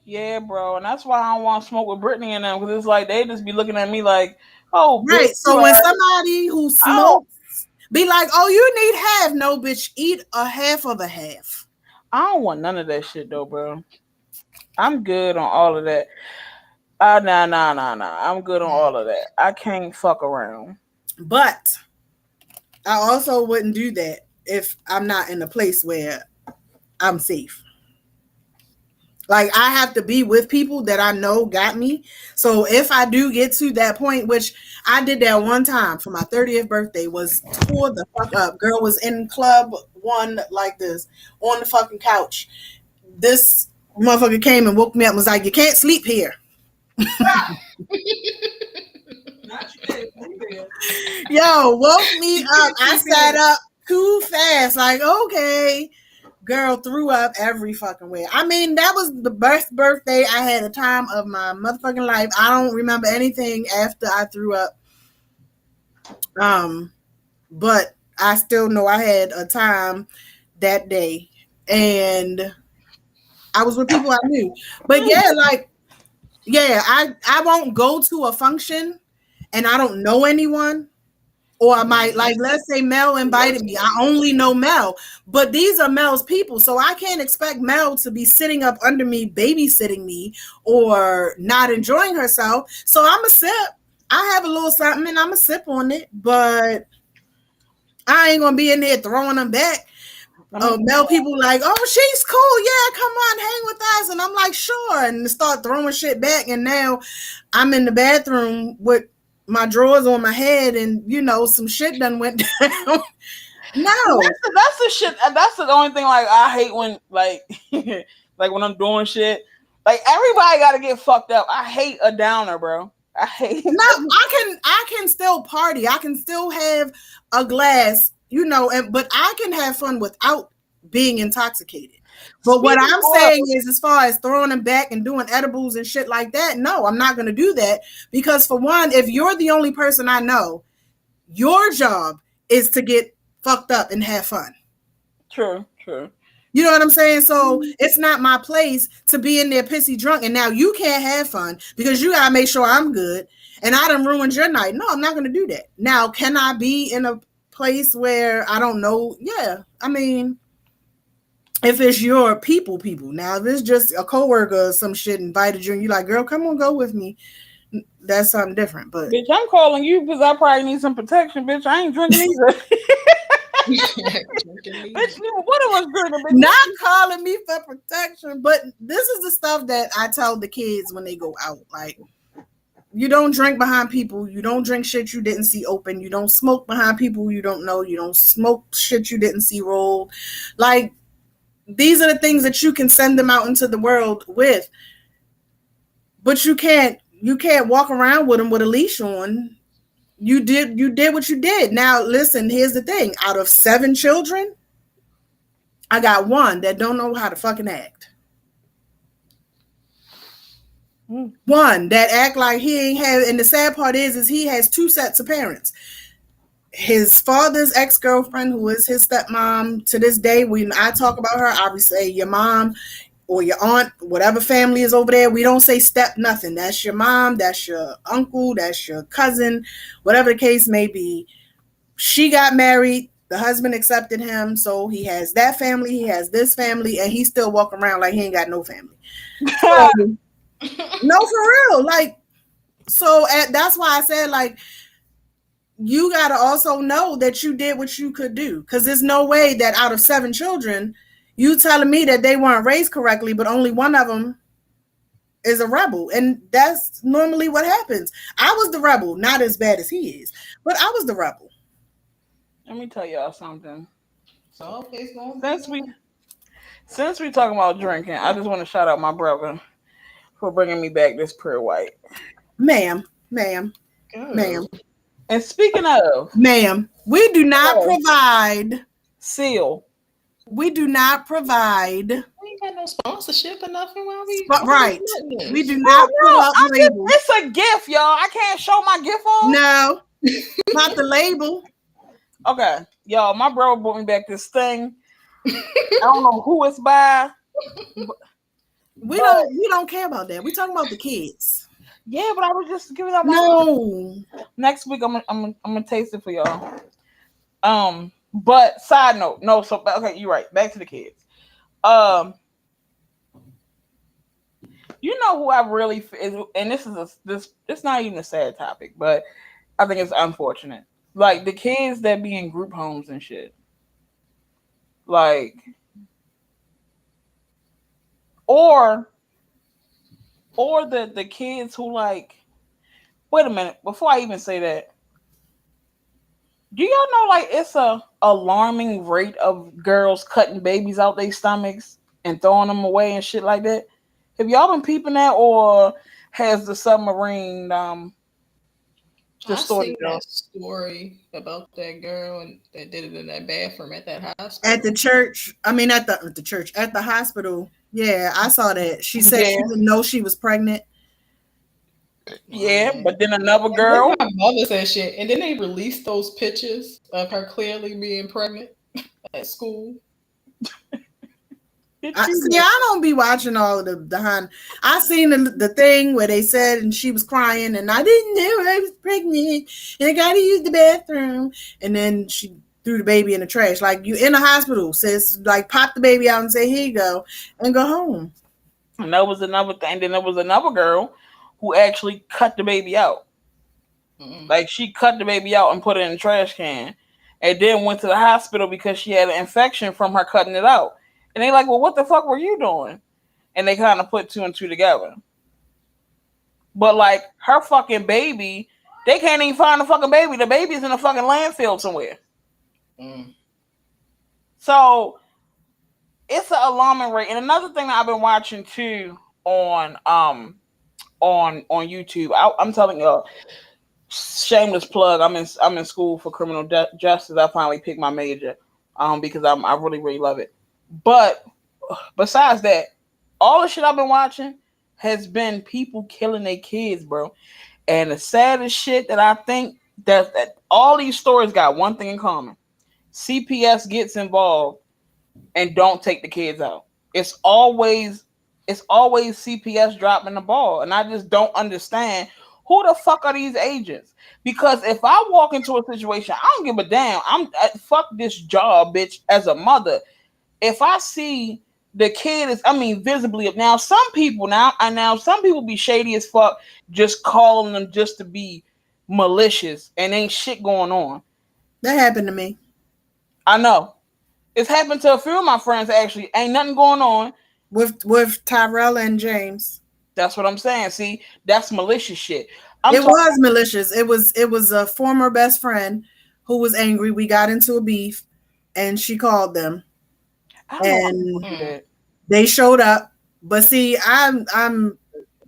Yeah, bro, and that's why I don't want to smoke with Brittany and them, because it's like they just be looking at me like, oh, right. So when somebody who smokes be like, oh, you need half. No, bitch, eat a half of a half. I don't want none of that shit though, bro. I'm good on all of that. Nah. I'm good on all of that. I can't fuck around. But I also wouldn't do that if I'm not in a place where I'm safe. Like, I have to be with people that I know got me. So if I do get to that point, which I did that one time for my 30th birthday, was tore the fuck up. Girl was in club one like this on the fucking couch. This motherfucker came and woke me up and was like, you can't sleep here. Yo, woke me up. I sat up too fast. Like, okay. Girl threw up every fucking way. I mean, that was the best birthday I had a time of my motherfucking life. I don't remember anything after I threw up. But I still know I had a time that day. And I was with people I knew. But yeah, like, yeah, I won't go to a function and I don't know anyone. Or I might, like, let's say Mel invited me. I only know Mel, but these are Mel's people. So I can't expect Mel to be sitting up under me, babysitting me, or not enjoying herself. So I'm a sip. I have a little something and I'm a sip on it, but I ain't going to be in there throwing them back. Mel people like, oh, she's cool. Yeah, come on, hang with us. And I'm like, sure. And start throwing shit back. And now I'm in the bathroom with my drawers on my head and, you know, some shit done went down. No. That's the shit. That's the only thing, like, I hate when, like, like when I'm doing shit. Like, everybody got to get fucked up. I hate a downer, bro. I hate it. No, I can still party. I can still have a glass, you know, but I can have fun without being intoxicated. But what I'm saying is, as far as throwing them back and doing edibles and shit like that, no, I'm not going to do that. Because for one, if you're the only person I know, your job is to get fucked up and have fun. True. You know what I'm saying? So it's not my place to be in there pissy drunk. And now you can't have fun because you got to make sure I'm good. And I done ruined your night. No, I'm not going to do that. Now, can I be in a place where I don't know? Yeah. I mean, if it's your people. Now, if it's just a coworker or some shit invited you and you're like, girl, come on, go with me. That's something different. But bitch, I'm calling you because I probably need some protection, bitch. I ain't drinking either. Bitch, what I was drinking, bitch. Not calling me for protection, but this is the stuff that I tell the kids when they go out. Like, you don't drink behind people. You don't drink shit you didn't see open. You don't smoke behind people you don't know. You don't smoke shit you didn't see rolled. Like, these are the things that you can send them out into the world with. But you can't walk around with them with a leash on. You did what you did. Now, listen, here's the thing. Out of 7 children, I got one that don't know how to fucking act. One that act like he ain't have, and the sad part is he has 2 sets of parents. His father's ex-girlfriend, who is his stepmom, to this day, when I talk about her, I would say your mom or your aunt, whatever family is over there. We don't say step nothing. That's your mom, that's your uncle, that's your cousin, whatever the case may be. She got married. The husband accepted him. So he has that family. He has this family. And he still walk around like he ain't got no family. So, no, for real. Like, so that's why I said, like, you got to also know that you did what you could do. Because there's no way that out of 7 children, you telling me that they weren't raised correctly, but only one of them is a rebel. And that's normally what happens. I was the rebel, not as bad as he is, but I was the rebel. Let me tell y'all something. So Since we talking about drinking, I just want to shout out my brother for bringing me back this Pure White. Ma'am. And speaking of, ma'am, we do not provide Seal. We do not provide. We ain't got no sponsorship or nothing. Right. We do not put up labels. It's a gift, y'all. I can't show my gift on. No, not the label. Okay, y'all. My brother brought me back this thing. I don't know who it's by. We don't care about that. We talking about the kids. Yeah, but I was just giving up. Next week I'm gonna taste it for y'all. But side note, no. So okay, you're right. Back to the kids. You know who I really is, and this is this. It's not even a sad topic, but I think it's unfortunate. Like the kids that be in group homes and shit. Like, or or the kids who like. Wait a minute. Before I even say that, do y'all know like it's a alarming rate of girls cutting babies out their stomachs and throwing them away and shit like that? Have y'all been peeping that, or has the submarine I distorted seen y'all? that story about that girl and that did it in that bathroom at that At the hospital. church, I mean at the church, at the hospital. Yeah, I saw that. She said she Yeah, didn't know she was pregnant. yeah. Man. But then another I think girl. my mother said shit. And then they released those pictures of her clearly being pregnant at school. Did I see. you? I don't be watching all of the behind. I seen the thing where they said and she was crying and I didn't know I was pregnant and I got to use the bathroom and then she threw the baby in the trash. Like you in the hospital, sis. Like pop the baby out and say here you go and go home. And that was another thing. Then there was another girl who actually cut the baby out. Mm-mm. Like she cut the baby out and put it in the trash can, and then went to the hospital because she had an infection from her cutting it out. And they like, well, what the fuck were you doing? And they kind of put two and two together. But like her fucking baby, they can't even find the fucking baby. The baby's in a fucking landfill somewhere. Mm. So it's an alarming rate. And another thing that I've been watching too on on YouTube, I'm telling you, shameless plug. I'm in school for criminal justice. I finally picked my major, because I really love it. But besides that, all the shit I've been watching has been people killing their kids, bro. And the saddest shit that I think that all these stories got one thing in common: CPS gets involved and don't take the kids out. It's always CPS dropping the ball, and I just don't understand who the fuck are these agents. Because if I walk into a situation, I don't give a damn. Fuck this job, bitch. As a mother, if I see the kid is, I mean, visibly now. Some people be shady as fuck, just calling them just to be malicious, and ain't shit going on. That happened to me. I know. It's happened to a few of my friends actually. Ain't nothing going on. With Tyrell and James. That's what I'm saying. See, that's malicious shit. I'm It talking. was malicious. It was a former best friend who was angry. We got into a beef and she called them I don't know why people and do Mm. that. they showed up. But see, I'm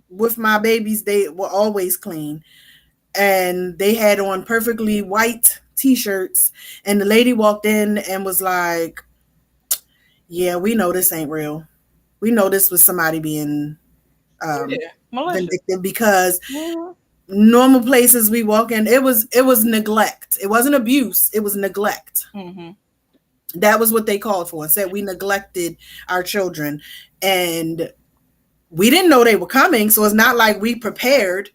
with my babies, they were always clean. And they had on perfectly white t-shirts. And the lady walked in and was like, yeah, we know this ain't real. We know this was somebody being Yeah, malicious. vindictive because Mhm. normal places we walk in, it was neglect. It wasn't abuse, it was neglect. Mhm. That was what they called for. It said we neglected our children and we didn't know they were coming, so it's not like we prepared.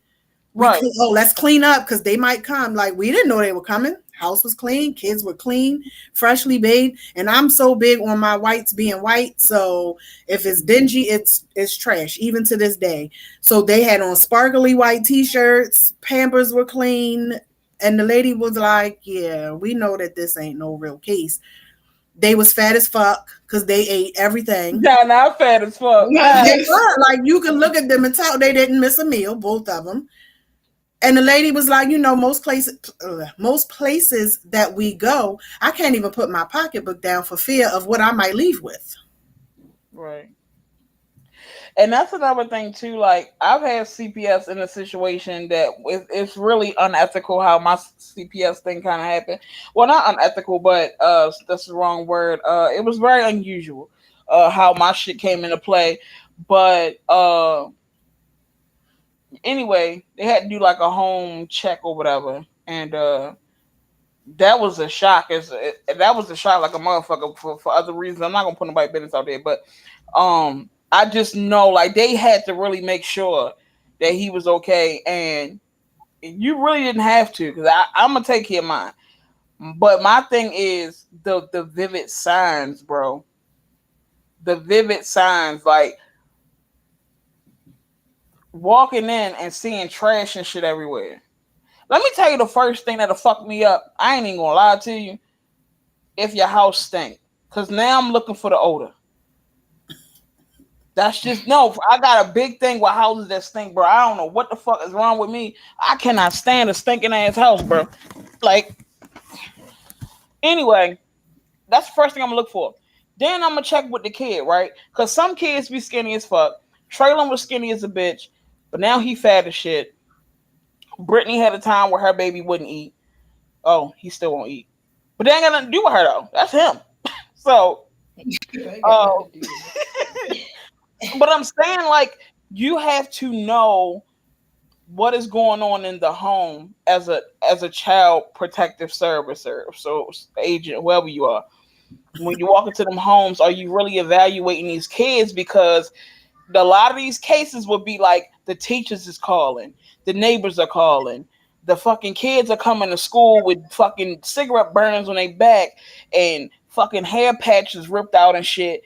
Right. Let's clean up because they might come. Like we didn't know they were coming. House was clean, kids were clean, freshly bathed, and I'm so big on my whites being white. So if it's dingy, it's trash, even to this day. So they had on sparkly white t-shirts, Pampers were clean, and the lady was like, "Yeah, we know that this ain't no real case." They was fat as fuck because they ate everything. Yeah, not fat as fuck. They were like you can look at them and tell they didn't miss a meal, both of them. And the lady was like, most places that we go, I can't even put my pocketbook down for fear of what I might leave with. Right. And that's another thing too. Like I've had CPS in a situation that it's really unethical how my CPS thing kind of happened. Well, not unethical, but that's the wrong word. It was very unusual how my shit came into play. But anyway, they had to do like a home check or whatever, and that was a shock. That was a shock like a motherfucker for other reasons. I'm not gonna put nobody's business out there, but I just know like they had to really make sure that he was okay, and you really didn't have to because I'm gonna take care of mine. But my thing is the vivid signs, bro. The vivid signs, like walking in and seeing trash and shit everywhere. Let me tell you the first thing that'll fuck me up. I ain't even gonna lie to you. If your house stink, cause now I'm looking for the odor. That's just no. I got a big thing with houses that stink, bro. I don't know what the fuck is wrong with me. I cannot stand a stinking ass house, bro. Like, anyway, that's the first thing I'm gonna look for. Then I'm gonna check with the kid, right? Because some kids be skinny as fuck. Traylon was skinny as a bitch, but now he fat as shit. Brittany had a time where her baby wouldn't eat. Oh, he still won't eat. But they ain't got nothing to do with her though. That's him. So, but I'm saying, like, you have to know what is going on in the home as a child protective servicer, so agent, whoever you are. When you walk into them homes, are you really evaluating these kids? Because a lot of these cases would be like the teachers is calling, the neighbors are calling, the fucking kids are coming to school with fucking cigarette burns on their back and fucking hair patches ripped out and shit.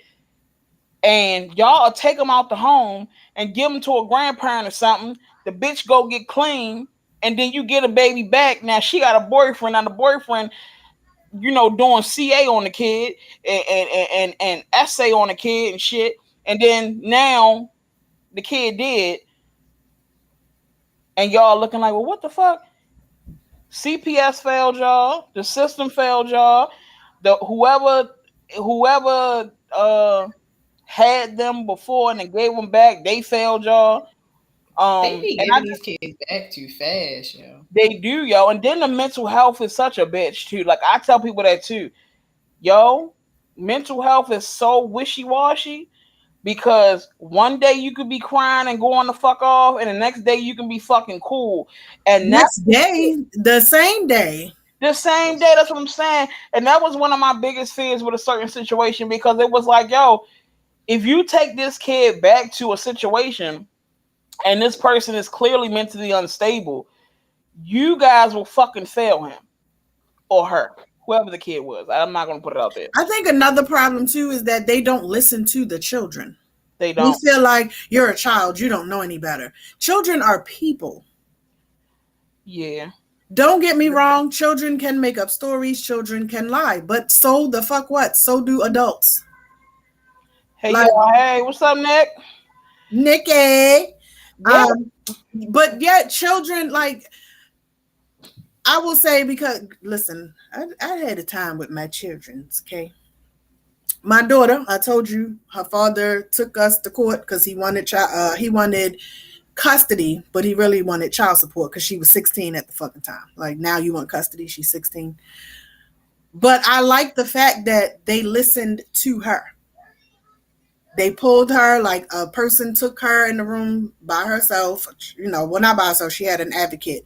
And y'all take them out the home and give them to a grandparent or something. The bitch go get clean, and then you get a baby back. Now she got a boyfriend. Now the boyfriend, doing CA on the kid and essay on the kid and shit. And then now the kid did, and y'all looking like, well, what the fuck? CPS failed y'all. The system failed y'all. Whoever had them before and then gave them back, they failed y'all. They be giving these kids back too fast, yo. They do, yo. And then the mental health is such a bitch too. Like, I tell people that too. Yo, mental health is so wishy-washy because one day you could be crying and going the fuck off, and the next day you can be fucking cool. And the same day. That's what I'm saying. And that was one of my biggest fears with a certain situation, because it was like, yo, if you take this kid back to a situation and this person is clearly mentally unstable, you guys will fucking fail him or her, whoever the kid was. I'm not going to put it out there. I think another problem too is that they don't listen to the children. They don't. We feel like you're a child, you don't know any better. Children are people. Yeah. Don't get me wrong, children can make up stories, children can lie, but so the fuck what? So do adults. Hey, hey, what's up, Nick? Nicky. Yeah. But yet children, like, I will say, because listen, I had a time with my children, okay? My daughter, I told you, her father took us to court because he wanted custody, but he really wanted child support because she was 16 at the fucking time. Like, now you want custody, she's 16. But I like the fact that they listened to her. They pulled her, like a person took her in the room by herself, well, not by herself, she had an advocate.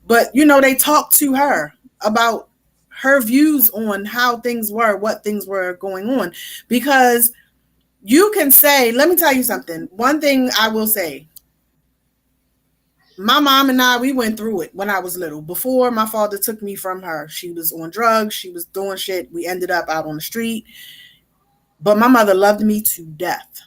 But, they talked to her about her views on how things were, what things were going on. Because you can say, let me tell you something. One thing I will say, my mom and I, we went through it when I was little. Before my father took me from her, she was on drugs, she was doing shit. We ended up out on the street. But my mother loved me to death.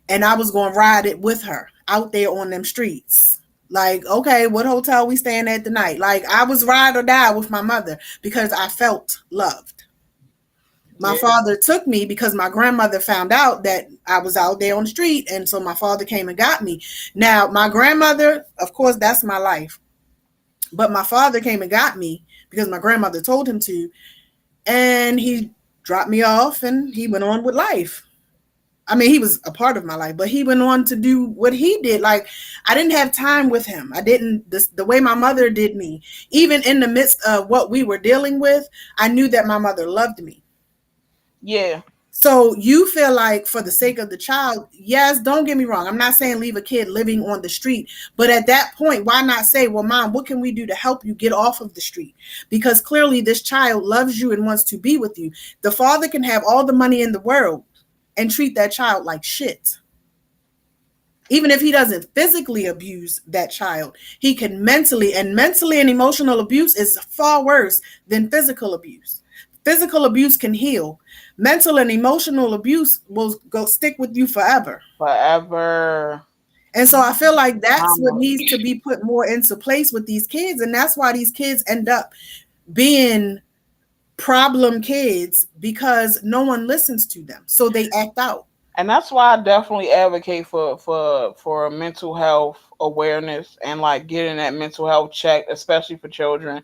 And I was going to ride it with her out there on them streets. Like, okay, what hotel we staying at tonight? Like, I was ride or die with my mother because I felt loved. My father took me because my grandmother found out that I was out there on the street. And so my father came and got me. Now, my grandmother, of course, that's my life. But my father came and got me because my grandmother told him to. And he dropped me off and he went on with life. I mean, he was a part of my life, but he went on to do what he did. Like, I didn't have time with him. I didn't, the way my mother did me, even in the midst of what we were dealing with, I knew that my mother loved me. Yeah. So you feel like for the sake of the child, yes, don't get me wrong. I'm not saying leave a kid living on the street, but at that point, why not say, well, Mom, what can we do to help you get off of the street? Because clearly this child loves you and wants to be with you. The father can have all the money in the world and treat that child like shit. Even if he doesn't physically abuse that child, he can mentally and emotional abuse is far worse than physical abuse. Physical abuse can heal. Mental and emotional abuse will go stick with you forever. Forever. And so I feel like that's what needs to be put more into place with these kids. And that's why these kids end up being problem kids, because no one listens to them. So they act out. And that's why I definitely advocate for mental health awareness and like getting that mental health check, especially for children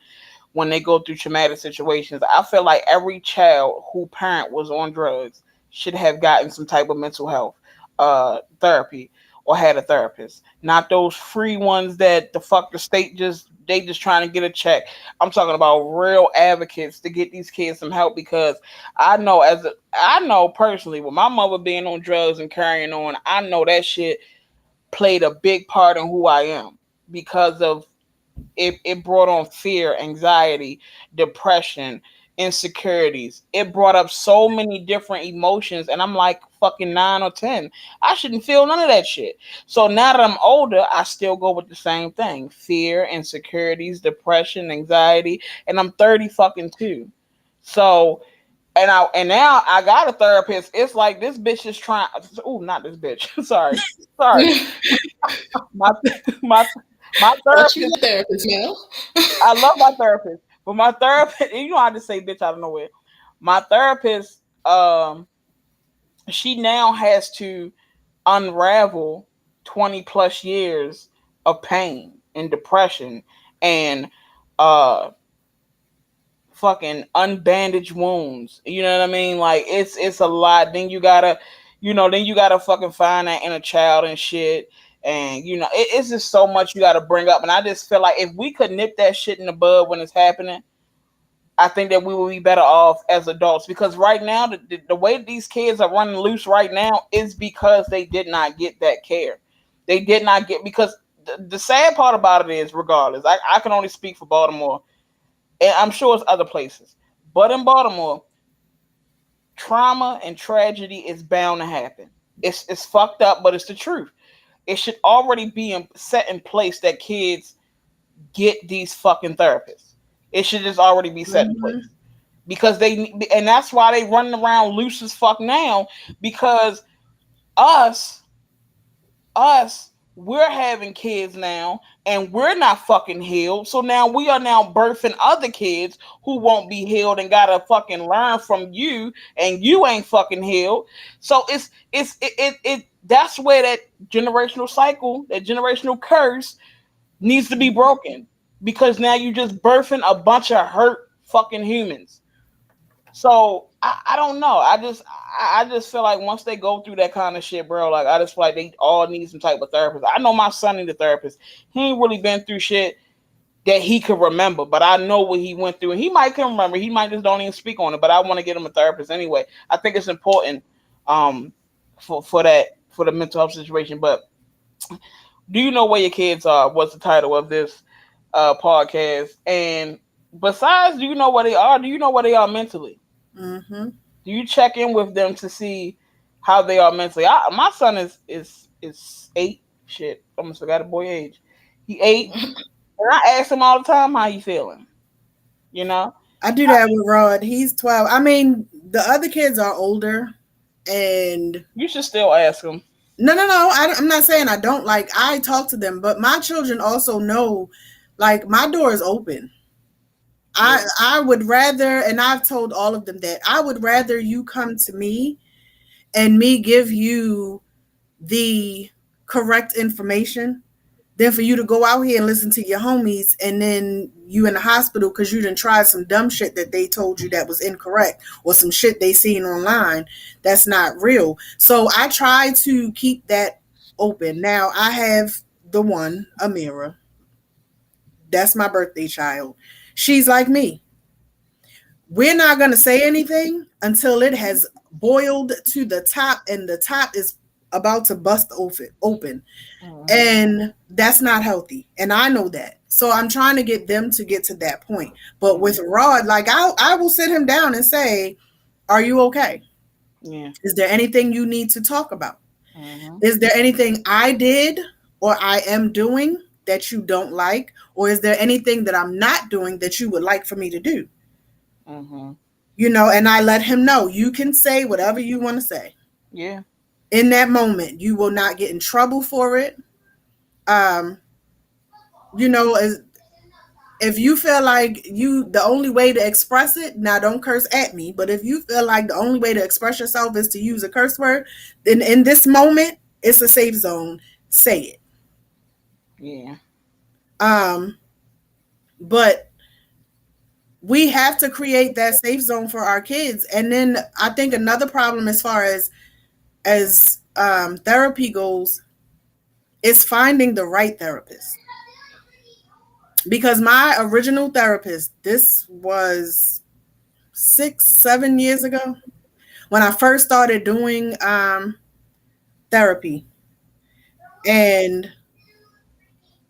when they go through traumatic situations. I feel like every child who parent was on drugs should have gotten some type of mental health therapy or had a therapist. Not those free ones that the fuck the state just trying to get a check. I'm talking about real advocates to get these kids some help because I know personally with my mother being on drugs and carrying on, I know that shit played a big part in who I am because of it brought on fear, anxiety, depression, insecurities. It brought up so many different emotions, and I'm like fucking 9 or 10. I shouldn't feel none of that shit. So now that I'm older, I still go with the same thing: fear, insecurities, depression, anxiety, and I'm 30 fucking two. So and now I got a therapist. It's like this bitch is trying. Oh, not this bitch. Sorry. My my my But you therapist. a therapist now. I love my therapist, but my therapist, you know, I just say bitch out of nowhere. My therapist, she now has to unravel 20 plus years of pain and depression and uh fucking unbandaged wounds. You know what I mean? Like it's a lot. Then you gotta fucking find that inner child and shit. And it's just so much you gotta bring up. And I just feel like if we could nip that shit in the bud when it's happening, I think that we will be better off as adults. Because right now, the way these kids are running loose right now is because they did not get that care. They did not get because the sad part about it is, regardless, I can only speak for Baltimore, and I'm sure it's other places. But in Baltimore, trauma and tragedy is bound to happen. It's fucked up, but it's the truth. It should already be set in place that kids get these fucking therapists. It should just already be set in place because and that's why they running around loose as fuck now because us us we're having kids now and we're not fucking healed. So now we are now birthing other kids who won't be healed and gotta fucking learn from you and you ain't fucking healed. So it that's where that generational cycle, that generational curse needs to be broken because now you just birthing a bunch of hurt fucking humans. So I don't know. I just feel like once they go through that kind of shit, bro, like I just feel like they all need some type of therapist. I know my son needs a therapist. He ain't really been through shit that he could remember, but I know what he went through, and he might can remember. He might just don't even speak on it. But I want to get him a therapist anyway. I think it's important for the mental health situation. But do you know where your kids are? What's the title of this podcast? And besides, do you know where they are? Do you know where they are mentally? Mm-hmm. Do you check in with them to see how they are mentally? My son is 8. Shit, almost forgot a boy age. He 8, and I ask him all the time how he feeling. You know, I do that with Rod. He's 12. I mean, the other kids are older, and you should still ask him. No. I'm not saying I don't. Like, I talk to them, but my children also know, like, my door is open. I would rather, and I've told all of them that I would rather you come to me and me give you the correct information than for you to go out here and listen to your homies and then you in the hospital because you didn't try some dumb shit that they told you that was incorrect or some shit they seen online that's not real. So I try to keep that open. Now I have the one, Amira. That's my birthday child. She's like me. We're not going to say anything until it has boiled to the top and the top is about to bust open. Mm-hmm. And that's not healthy. And I know that. So I'm trying to get them to get to that point. But with Rod, like I will sit him down and say, are you okay? Yeah. Is there anything you need to talk about? Mm-hmm. Is there anything I did or I am doing that you don't like? Or is there anything that I'm not doing that you would like for me to do? Mm-hmm. You know, and I let him know you can say whatever you want to say. Yeah. In that moment, you will not get in trouble for it. You know, if you feel like the only way to express it, now don't curse at me, but if you feel like the only way to express yourself is to use a curse word, then in this moment, it's a safe zone. Say it. Yeah. But we have to create that safe zone for our kids. And then I think another problem as far as therapy goes is finding the right therapist. Because my original therapist, this was 6-7 years ago when I first started doing therapy, and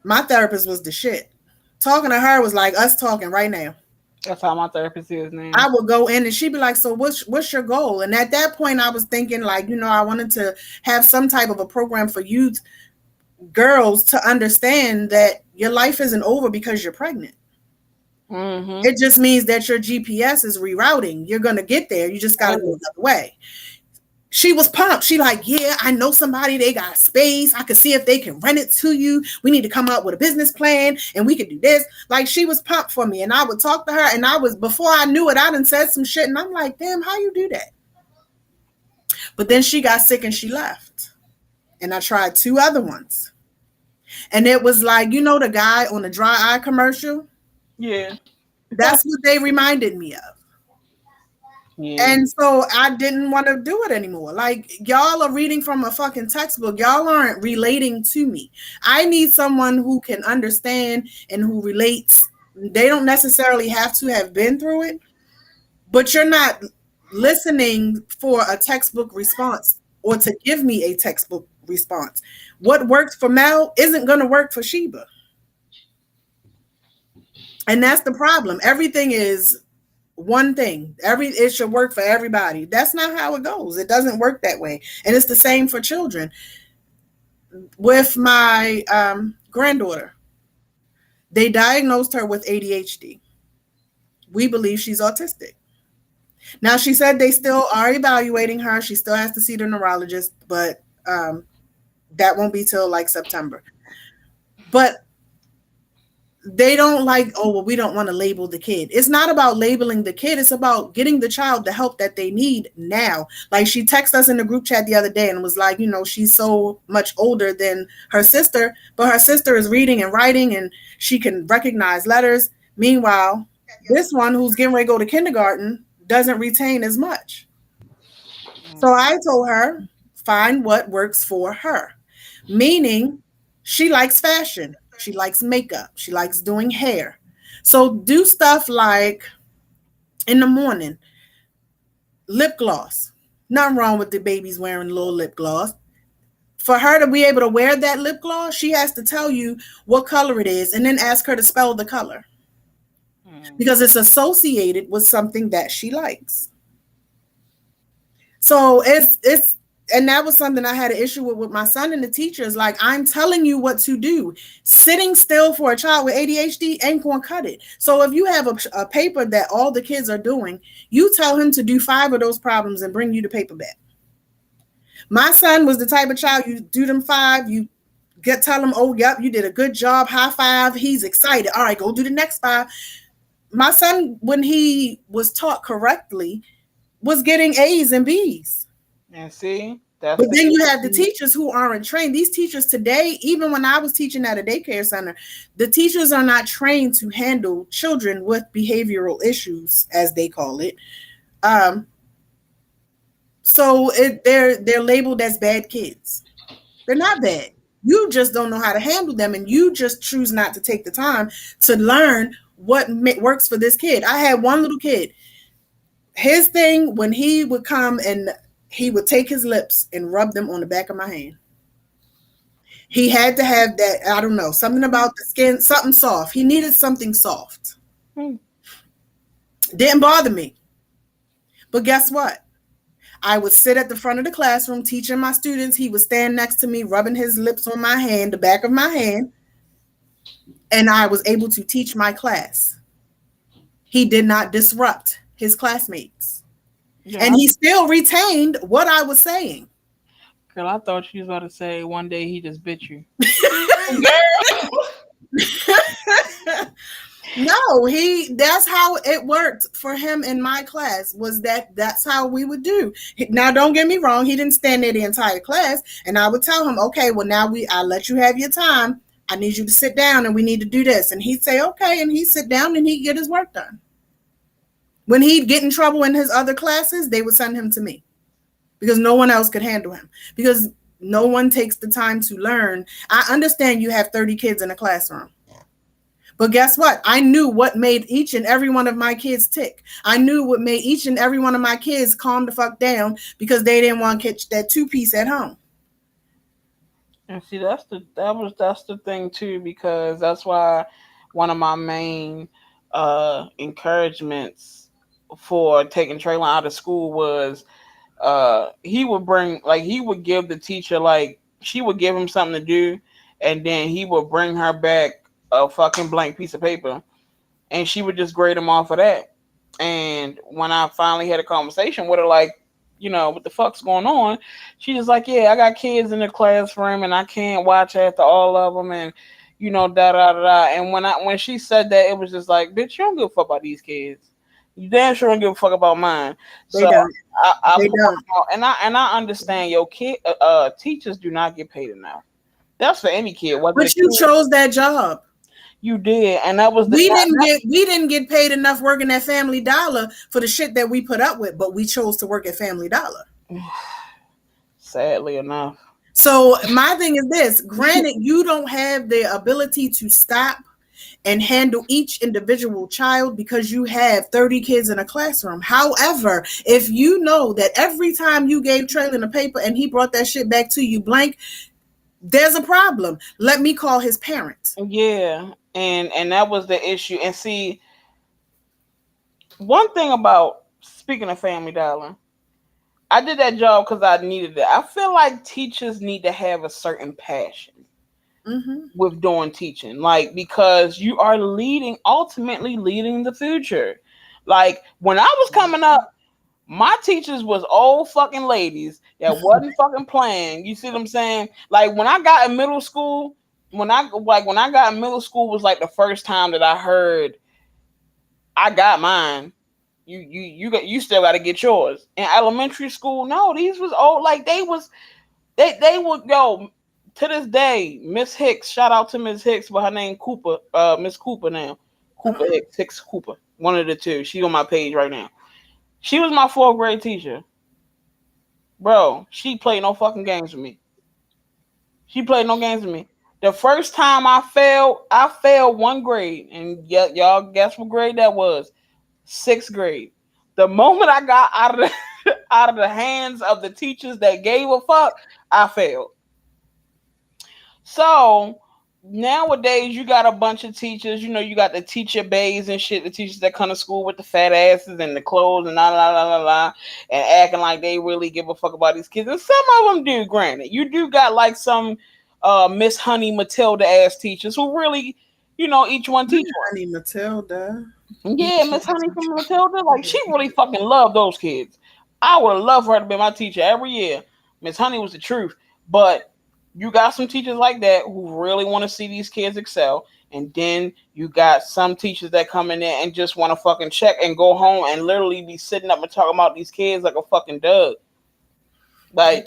my therapist was the shit. Talking to her was like us talking right now. That's how my therapist is now. I would go in and she'd be like, so what's your goal? And at that point I was thinking like, I wanted to have some type of a program for youth girls to understand that your life isn't over because you're pregnant. Mm-hmm. It just means that your GPS is rerouting. You're going to get there. You just got to go the other way. She was pumped. She like, yeah, I know somebody. They got space. I could see if they can rent it to you. We need to come up with a business plan and we could do this. Like, she was pumped for me. And I would talk to her, and before I knew it, I done said some shit. And I'm like, damn, how you do that? But then she got sick and she left. And I tried 2 other ones. And it was like, the guy on the dry eye commercial? Yeah. That's what they reminded me of. Yeah. And so I didn't want to do it anymore. Like, y'all are reading from a fucking textbook. Y'all aren't relating to me. I need someone who can understand and who relates. They don't necessarily have to have been through it, but you're not listening for a textbook response or to give me a textbook response. What works for Mel isn't going to work for Sheba. And that's the problem. Everything is one thing. It should work for everybody. That's not how it goes. It doesn't work that way. And it's the same for children. With my granddaughter, they diagnosed her with ADHD. We believe she's autistic. Now, she said they still are evaluating her. She still has to see the neurologist, but that won't be till like September. But they don't we don't want to label the kid. It's not about labeling the kid. It's about getting the child the help that they need now. Like, she texted us in the group chat the other day and was like, she's so much older than her sister, but her sister is reading and writing and she can recognize letters. Meanwhile, this one who's getting ready to go to kindergarten doesn't retain as much. So I told her, find what works for her. Meaning, she likes fashion. She likes makeup. She likes doing hair. So do stuff like in the morning, lip gloss. Nothing wrong with the babies wearing a little lip gloss. For her to be able to wear that lip gloss, she has to tell you what color it is and then ask her to spell the color. Because it's associated with something that she likes. So it's and that was something I had an issue with my son and the teachers. Like, I'm telling you what to do. Sitting still for a child with ADHD ain't going to cut it. So if you have a paper that all the kids are doing, you tell him to do 5 of those problems and bring you the paper back. My son was the type of child, you do them 5, you tell him, oh, yep, you did a good job, high five. He's excited. All right, go do the next 5. My son, when he was taught correctly, was getting A's and B's. And see, but then you have the teachers who aren't trained. These teachers today, even when I was teaching at a daycare center, the teachers are not trained to handle children with behavioral issues, as they call it. So they're labeled as bad kids. They're not bad. You just don't know how to handle them, and you just choose not to take the time to learn what works for this kid. I had one little kid. His thing, when he would come and he would take his lips and rub them on the back of my hand. He had to have that, I don't know, something about the skin, something soft. He needed something soft. Didn't bother me. But guess what? I would sit at the front of the classroom teaching my students. He would stand next to me, rubbing his lips on my hand, the back of my hand. And I was able to teach my class. He did not disrupt his classmates. Yeah. And he still retained what I was saying. Girl, I thought you was about to say one day he just bit you. No, that's how it worked for him in my class, was that's how we would do. Now don't get me wrong, he didn't stand there the entire class, and I would tell him, okay, well now I let you have your time. I need you to sit down and we need to do this. And he'd say, okay, and he'd sit down and he'd get his work done. When he'd get in trouble in his other classes, they would send him to me because no one else could handle him, because no one takes the time to learn. I understand you have 30 kids in a classroom. But guess what? I knew what made each and every one of my kids tick. I knew what made each and every one of my kids calm the fuck down because they didn't want to catch that 2-piece at home. And see, that's the thing too, because that's why one of my main encouragements for taking Traylon out of school was he would give the teacher, she would give him something to do, and then he would bring her back a fucking blank piece of paper, and she would just grade him off of that. And when I finally had a conversation with her, what the fuck's going on? She was like, yeah, I got kids in the classroom and I can't watch after all of them, and da da da. And when she said that, it was just like, bitch, you don't give a fuck about these kids. You damn sure don't give a fuck about mine. They don't. They don't. And I understand, teachers do not get paid enough. That's for any kid. But you chose that job. You did, and that was we didn't get paid enough working at Family Dollar for the shit that we put up with, but we chose to work at Family Dollar. Sadly enough. So my thing is this: granted, you don't have the ability to stop and handle each individual child because you have 30 kids in a classroom. However, if you know that every time you gave Traylon a paper and he brought that shit back to you blank, there's a problem. Let me call his parents. Yeah. And that was the issue. And see, one thing about, speaking of Family Dollar, I did that job because I needed it. I feel like teachers need to have a certain passion with doing teaching, because you are ultimately leading the future. Like when I was coming up, my teachers was old fucking ladies that wasn't fucking playing. You see what I'm saying? Like when I got in middle school, when I got in middle school was like the first time that I heard I got mine. You still got to get yours. In elementary school, no, these was old. Like they would go to this day. Miss Hicks, shout out to Miss Hicks, but her name Cooper, Miss Cooper now, Cooper Hicks Cooper, one of the two. She on my page right now. She was my 4th grade teacher. Bro, she played no fucking games with me. The first time I failed 1 grade. And y'all guess what grade that was? 6th grade. The moment I got out of the hands of the teachers that gave a fuck, I failed. So nowadays you got a bunch of teachers, you got the teacher bays and shit, the teachers that come to school with the fat asses and the clothes and and acting like they really give a fuck about these kids. And some of them do, granted. You do got some Miss Honey Matilda ass teachers who really, each one teach one. Honey Matilda. Yeah, Miss Honey from Matilda. She really fucking loved those kids. I would have loved her to be my teacher every year. Miss Honey was the truth. But you got some teachers like that who really want to see these kids excel. And then you got some teachers that come in there and just want to fucking check and go home and literally be sitting up and talking about these kids like a fucking dog. My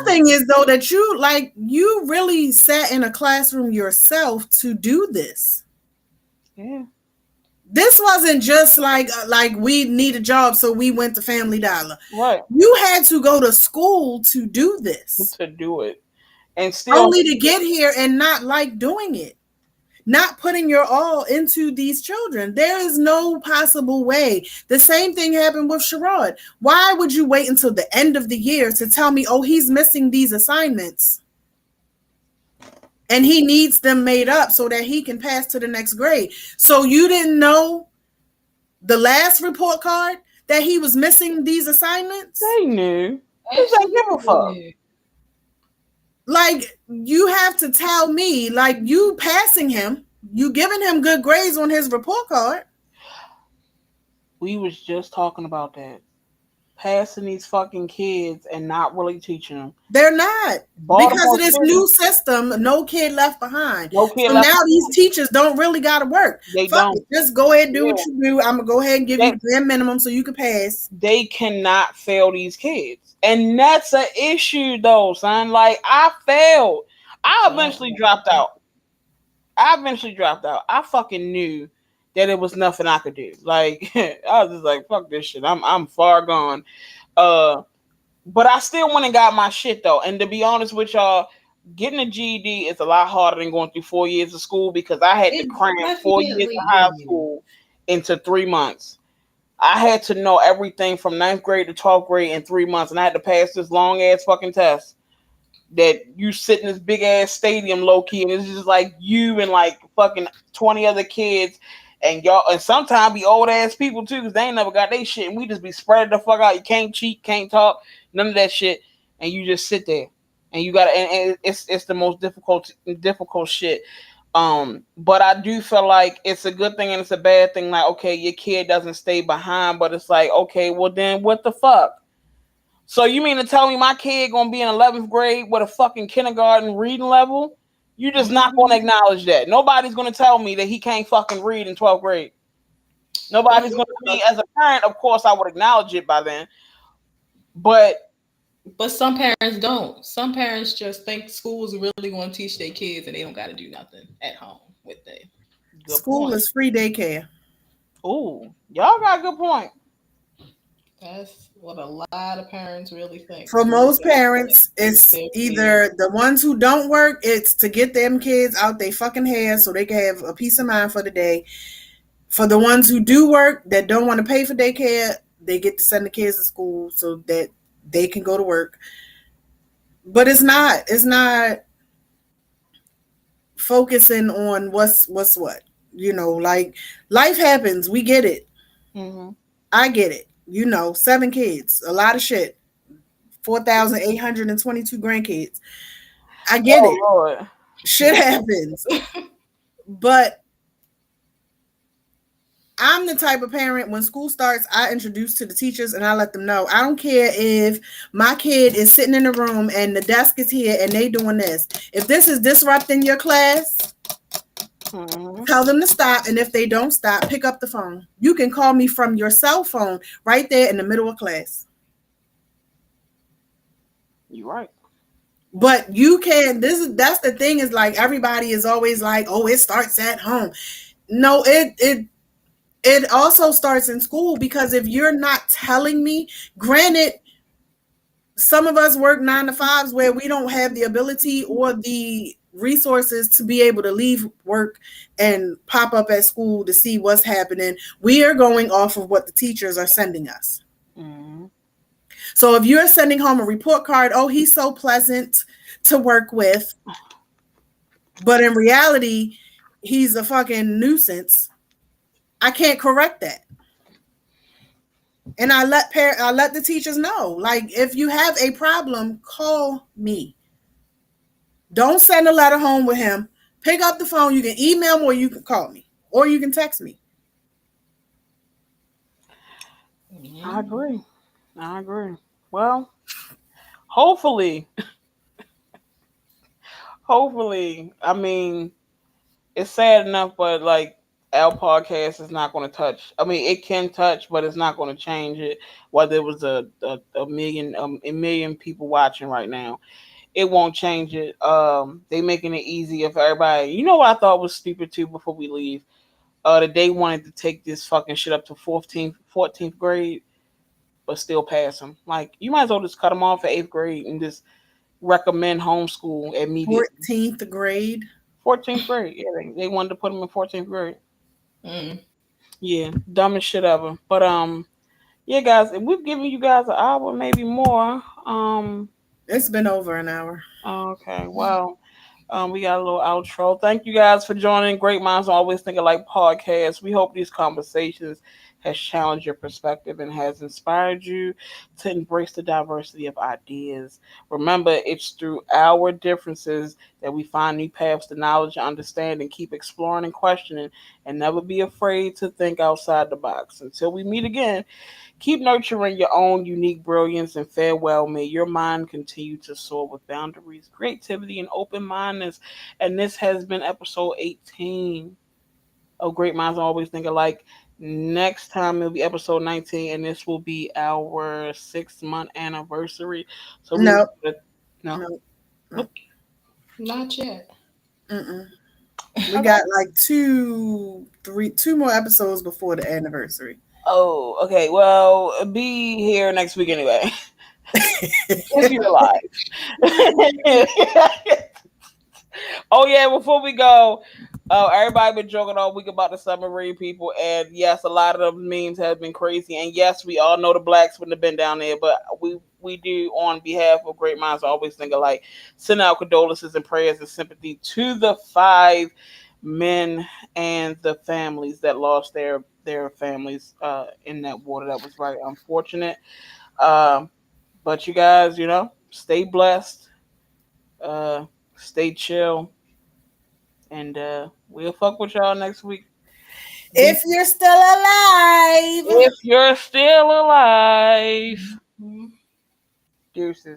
thing is though that you really sat in a classroom yourself to do this. Yeah. This wasn't just like we need a job, so we went to Family Dollar. Right. You had to go to school to do this. To do it. And still only to get here and not like doing it. Not putting your all into these children. There is no possible way. The same thing happened with Sherrod. Why would you wait until the end of the year to tell me, oh, he's missing these assignments and he needs them made up so that he can pass to the next grade? So you didn't know the last report card that he was missing these assignments? They knew. They give a fuck. You have to tell me, you passing him, you giving him good grades on his report card. We was just talking about that. passing these fucking kids and not really teaching them. They're not. Because of this new system, no kid left behind. No kid so left now behind. These teachers don't really got to work. They Fuck don't. it. Just go ahead and do what you do. I'm going to go ahead and give you the bare minimum so you can pass. They cannot fail these kids. And that's an issue though, son. Like, I failed. I eventually dropped out. I fucking knew that it was nothing I could do. Like, I was just like, fuck this shit. I'm far gone. But I still went and got my shit though. And to be honest with y'all, getting a GED is a lot harder than going through 4 years of school because I had to cram 4 years of high school into 3 months. I had to know everything from 9th grade to 12th grade in 3 months, and I had to pass this long ass fucking test. That you sit in this big ass stadium low key, and it's just like you and like fucking 20 other kids, and y'all, and sometimes be old ass people too, because they ain't never got their shit, and we just be spread the fuck out. You can't cheat, can't talk, none of that shit, and you just sit there, and you gotta, and it's the most difficult shit. But I do feel like it's a good thing and it's a bad thing. Like, okay, your kid doesn't stay behind, but it's like, okay, well then what the fuck? So you mean to tell me my kid gonna be in 11th grade with a fucking kindergarten reading level? You just not gonna acknowledge that. Nobody's gonna tell me that he can't fucking read in 12th grade. Nobody's gonna be, as a parent, of course I would acknowledge it by then. But some parents don't. Some parents just think school's really going to teach their kids and they don't got to do nothing at home with them. School is free daycare. Ooh, y'all got a good point. That's what a lot of parents really think. For most parents, it's either the ones who don't work, it's to get them kids out their fucking hair so they can have a peace of mind for the day. For the ones who do work that don't want to pay for daycare, they get to send the kids to school so that they can go to work. But it's not focusing on what's what. You know, like life happens. We get it. Mm-hmm. I get it. 7 kids, a lot of shit. 4,822 grandkids. I get it. Lord. Shit happens. But I'm the type of parent, when school starts, I introduce to the teachers and I let them know. I don't care if my kid is sitting in the room and the desk is here and they doing this. If this is disrupting your class, tell them to stop. And if they don't stop, pick up the phone. You can call me from your cell phone right there in the middle of class. You're right. But you can, that's the thing, is like everybody is always like, oh, it starts at home. No, it also starts in school, because if you're not telling me, granted, some of us work 9 to 5s where we don't have the ability or the resources to be able to leave work and pop up at school to see what's happening. We are going off of what the teachers are sending us. Mm-hmm. So if you're sending home a report card, oh, he's so pleasant to work with, but in reality, he's a fucking nuisance, I can't correct that. And I let the teachers know, like, if you have a problem, call me. Don't send a letter home with him. Pick up the phone. You can email me or you can call me or you can text me. I agree. Well, hopefully, I mean, it's sad enough, but like, our podcast is not going to touch. I mean, it can touch, but it's not going to change it. Whether it was a million people watching right now, it won't change it. They making it easier for everybody. You know what I thought was stupid too? Before we leave, that they wanted to take this fucking shit up to 14th grade, but still pass them. Like, you might as well just cut them off at 8th grade and just recommend homeschool immediately. 14th grade. 14th grade. Yeah, they wanted to put them in 14th grade. Yeah, dumbest shit ever. But yeah, guys, if we've given you guys an hour, maybe more. It's been over an hour. Okay, well, we got a little outro. Thank you guys for joining Great Minds Always Think Alike podcast. We hope these conversations has challenged your perspective and has inspired you to embrace the diversity of ideas. Remember, it's through our differences that we find new paths to knowledge and understanding. Keep exploring and questioning, and never be afraid to think outside the box. Until we meet again, keep nurturing your own unique brilliance and farewell. May your mind continue to soar with boundaries, creativity, and open mindedness. And this has been episode 18 of Great Minds Always Think Alike. Next time it'll be episode 19, and this will be our 6 month anniversary. So we No, no. no, Nope. Not yet. we got like two more episodes before the anniversary. Oh, okay. Well, be here next week anyway. If you're alive. Oh yeah, before we go, everybody been joking all week about the submarine people, and yes, a lot of those memes have been crazy. And yes, we all know the blacks wouldn't have been down there, but we do, on behalf of Great Minds Always Think Alike, send out condolences and prayers and sympathy to the 5 men and the families that lost their families in that water. That was very unfortunate. But you guys, stay blessed, stay chill, and we'll fuck with y'all next week. If you're still alive. If you're still alive. Deuces.